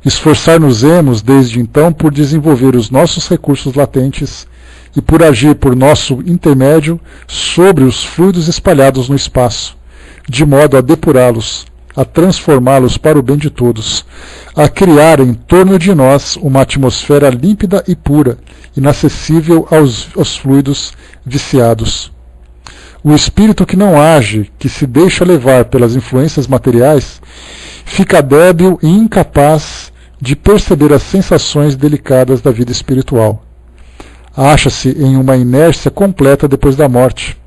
[SPEAKER 1] Esforçar-nos-emos, desde então, por desenvolver os nossos recursos latentes e por agir por nosso intermédio sobre os fluidos espalhados no espaço, de modo a depurá-los, a transformá-los para o bem de todos, a criar em torno de nós uma atmosfera límpida e pura, inacessível aos fluidos viciados. O espírito que não age, que se deixa levar pelas influências materiais, fica débil e incapaz de perceber as sensações delicadas da vida espiritual. Acha-se em uma inércia completa depois da morte.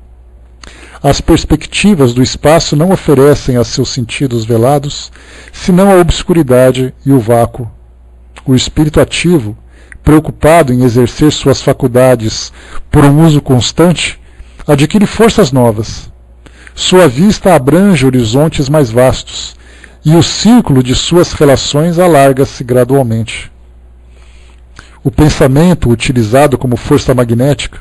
[SPEAKER 1] As perspectivas do espaço não oferecem a seus sentidos velados senão a obscuridade e o vácuo. O espírito ativo, preocupado em exercer suas faculdades por um uso constante, adquire forças novas. Sua vista abrange horizontes mais vastos, e o círculo de suas relações alarga-se gradualmente. O pensamento, utilizado como força magnética,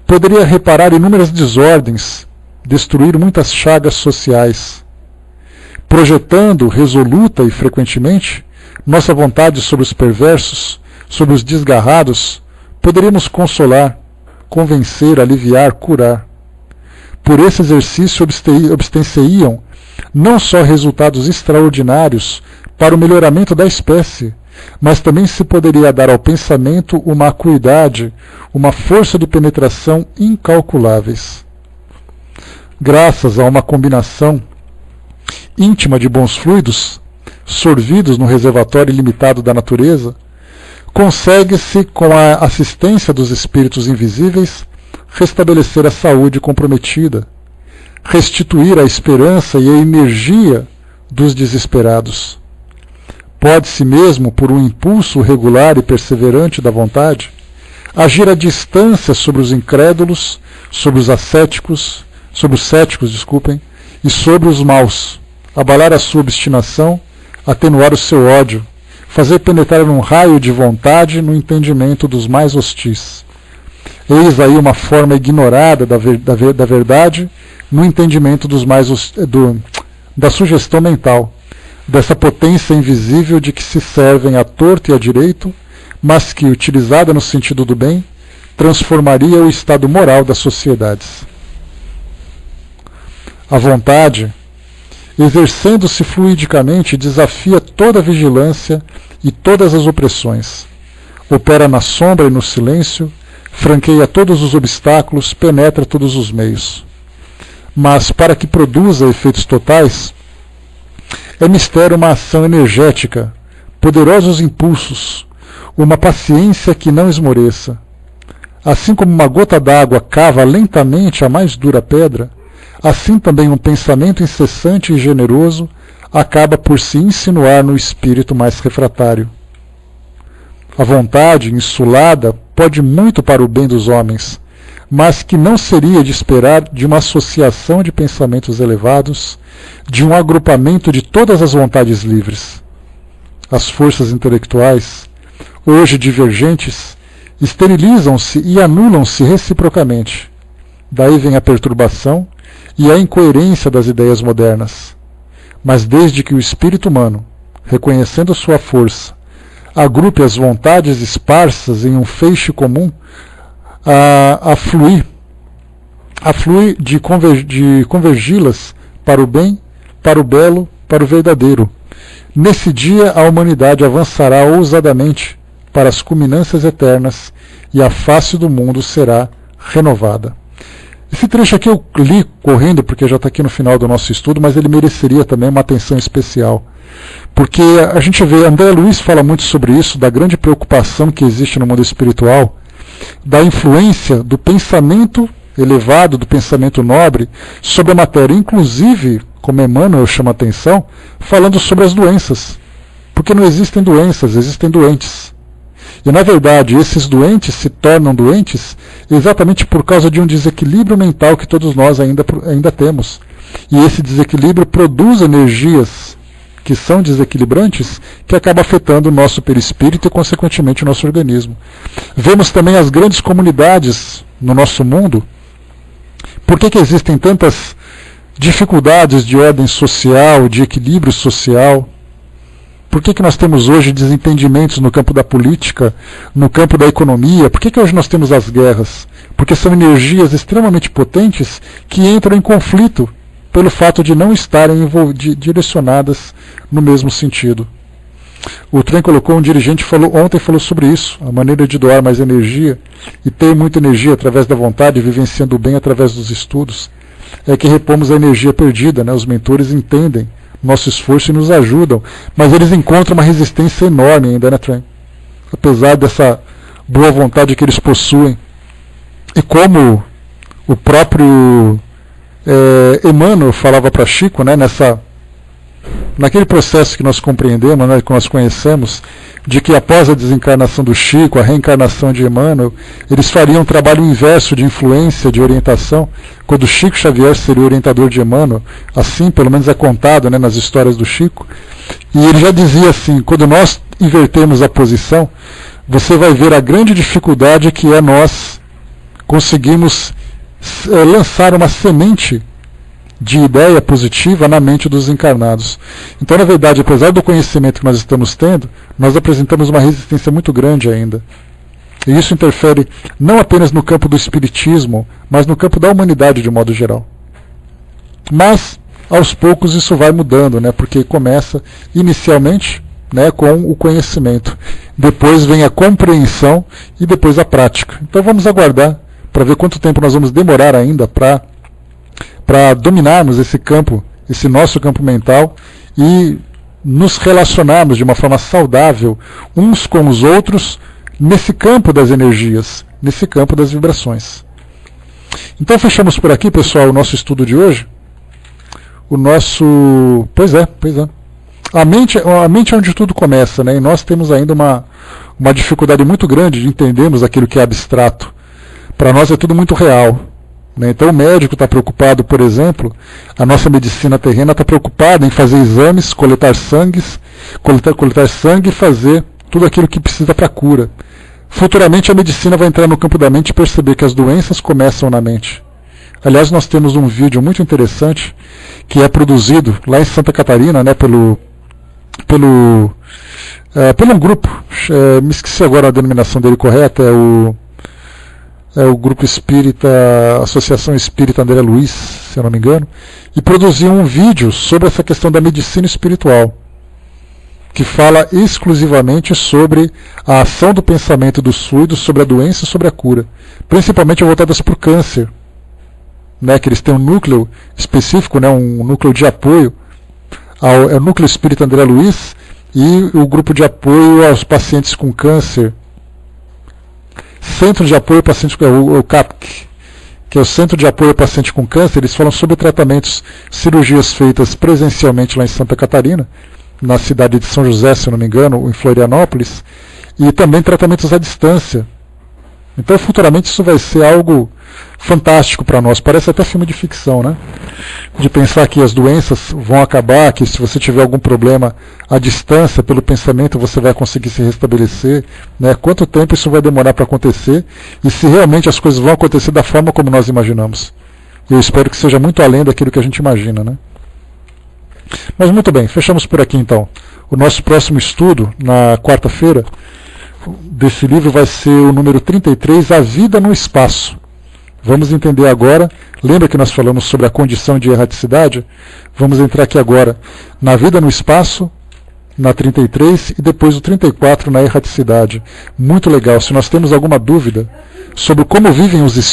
[SPEAKER 1] poderia reparar inúmeras desordens, destruir muitas chagas sociais. Projetando resoluta e frequentemente nossa vontade sobre os perversos, sobre os desgarrados, poderíamos consolar, convencer, aliviar, curar. Por esse exercício obstenciam não só resultados extraordinários para o melhoramento da espécie, mas também se poderia dar ao pensamento uma acuidade, uma força de penetração incalculáveis. Graças a uma combinação íntima de bons fluidos, sorvidos no reservatório ilimitado da natureza, consegue-se, com a assistência dos espíritos invisíveis, restabelecer a saúde comprometida, restituir a esperança e a energia dos desesperados. Pode-se mesmo, por um impulso regular e perseverante da vontade, agir à distância sobre os incrédulos, sobre os céticos, e sobre os maus, abalar a sua obstinação, atenuar o seu ódio, fazer penetrar um raio de vontade no entendimento dos mais hostis. Eis aí uma forma ignorada da verdade no entendimento dos mais da sugestão mental, dessa potência invisível de que se servem à torto e à direito, mas que, utilizada no sentido do bem, transformaria o estado moral das sociedades. A vontade, exercendo-se fluidicamente, desafia toda a vigilância e todas as opressões. Opera na sombra e no silêncio, franqueia todos os obstáculos, penetra todos os meios. Mas, para que produza efeitos totais, é mistério uma ação energética, poderosos impulsos, uma paciência que não esmoreça. Assim como uma gota d'água cava lentamente a mais dura pedra, assim também um pensamento incessante e generoso acaba por se insinuar no espírito mais refratário. A vontade, insulada, pode muito para o bem dos homens, mas que não seria de esperar de uma associação de pensamentos elevados, de um agrupamento de todas as vontades livres. As forças intelectuais, hoje divergentes, esterilizam-se e anulam-se reciprocamente. Daí vem a perturbação e a incoerência das ideias modernas. Mas desde que o espírito humano, reconhecendo sua força, agrupe as vontades esparsas em um feixe comum, a fluir de convergi-las para o bem, para o belo, para o verdadeiro, Nesse dia a humanidade avançará ousadamente para as culminâncias eternas e a face do mundo será renovada. Esse trecho aqui eu li correndo porque já está aqui no final do nosso estudo, mas ele mereceria também uma atenção especial. Porque a gente vê, André Luiz fala muito sobre isso, da grande preocupação que existe no mundo espiritual, da influência do pensamento elevado, do pensamento nobre, sobre a matéria. Inclusive, como Emmanuel chama a atenção, falando sobre as doenças. Porque não existem doenças, existem doentes. E, na verdade, esses doentes se tornam doentes exatamente por causa de um desequilíbrio mental que todos nós ainda temos. E esse desequilíbrio produz energias que são desequilibrantes, que acaba afetando o nosso perispírito e, consequentemente, o nosso organismo. Vemos também as grandes comunidades no nosso mundo. Por que existem tantas dificuldades de ordem social, de equilíbrio social? Por que nós temos hoje desentendimentos no campo da política, no campo da economia? Por que hoje nós temos as guerras? Porque são energias extremamente potentes que entram em conflito pelo fato de não estarem direcionadas no mesmo sentido. O Trem colocou, um dirigente ontem falou sobre isso, a maneira de doar mais energia e ter muita energia através da vontade, vivenciando o bem através dos estudos, é que repomos a energia perdida, né? Os mentores entendem nosso esforço e nos ajudam, mas eles encontram uma resistência enorme ainda, né, Trem? Apesar dessa boa vontade que eles possuem. E como o próprio Emmanuel falava para Chico, né, naquele processo que nós compreendemos, né, que nós conhecemos, de que após a desencarnação do Chico, a reencarnação de Emmanuel, eles fariam um trabalho inverso de influência, de orientação, quando Chico Xavier seria o orientador de Emmanuel, assim pelo menos é contado, né, nas histórias do Chico, e ele já dizia assim, quando nós invertermos a posição, você vai ver a grande dificuldade que é nós conseguimos lançar uma semente de ideia positiva na mente dos encarnados. Então, na verdade, apesar do conhecimento que nós estamos tendo, nós apresentamos uma resistência muito grande ainda. E isso interfere não apenas no campo do espiritismo, mas no campo da humanidade de modo geral. Mas, aos poucos, isso vai mudando, né? Porque começa inicialmente, né, com o conhecimento. Depois vem a compreensão e depois a prática. Então vamos aguardar para ver quanto tempo nós vamos demorar ainda para dominarmos esse campo, esse nosso campo mental e nos relacionarmos de uma forma saudável uns com os outros nesse campo das energias, nesse campo das vibrações. Então fechamos por aqui, pessoal, o nosso estudo de hoje. Pois é. A mente é onde tudo começa, né? E nós temos ainda uma dificuldade muito grande de entendermos aquilo que é abstrato. Para nós é tudo muito real. Né? Então o médico está preocupado, por exemplo, a nossa medicina terrena está preocupada em fazer exames, coletar sangue e fazer tudo aquilo que precisa para a cura. Futuramente a medicina vai entrar no campo da mente e perceber que as doenças começam na mente. Aliás, nós temos um vídeo muito interessante que é produzido lá em Santa Catarina, né, pelo um grupo, me esqueci agora a denominação dele correta, é o Grupo Espírita, Associação Espírita André Luiz, se eu não me engano, e produziu um vídeo sobre essa questão da medicina espiritual, que fala exclusivamente sobre a ação do pensamento dos fluidos sobre a doença e sobre a cura, principalmente voltadas para o câncer, né, que eles têm um núcleo específico, né, um núcleo de apoio, é o Núcleo Espírita André Luiz e o grupo de apoio aos pacientes com câncer, Centro de Apoio ao Paciente com o CAPC, que é o Centro de Apoio ao Paciente com Câncer. Eles falam sobre tratamentos, cirurgias feitas presencialmente lá em Santa Catarina, na cidade de São José, se eu não me engano, em Florianópolis, e também tratamentos à distância. Então, futuramente, isso vai ser algo fantástico para nós. Parece até filme de ficção, né? De pensar que as doenças vão acabar, que se você tiver algum problema à distância, pelo pensamento, você vai conseguir se restabelecer. Né? Quanto tempo isso vai demorar para acontecer? E se realmente as coisas vão acontecer da forma como nós imaginamos. Eu espero que seja muito além daquilo que a gente imagina, né? Mas muito bem, fechamos por aqui então. O nosso próximo estudo, na quarta-feira, desse livro vai ser o número 33, A Vida no Espaço. Vamos entender agora, lembra que nós falamos sobre a condição de erraticidade? Vamos entrar aqui agora na vida no espaço na 33 e depois o 34 na erraticidade. Muito legal. Se nós temos alguma dúvida sobre como vivem os espíritos,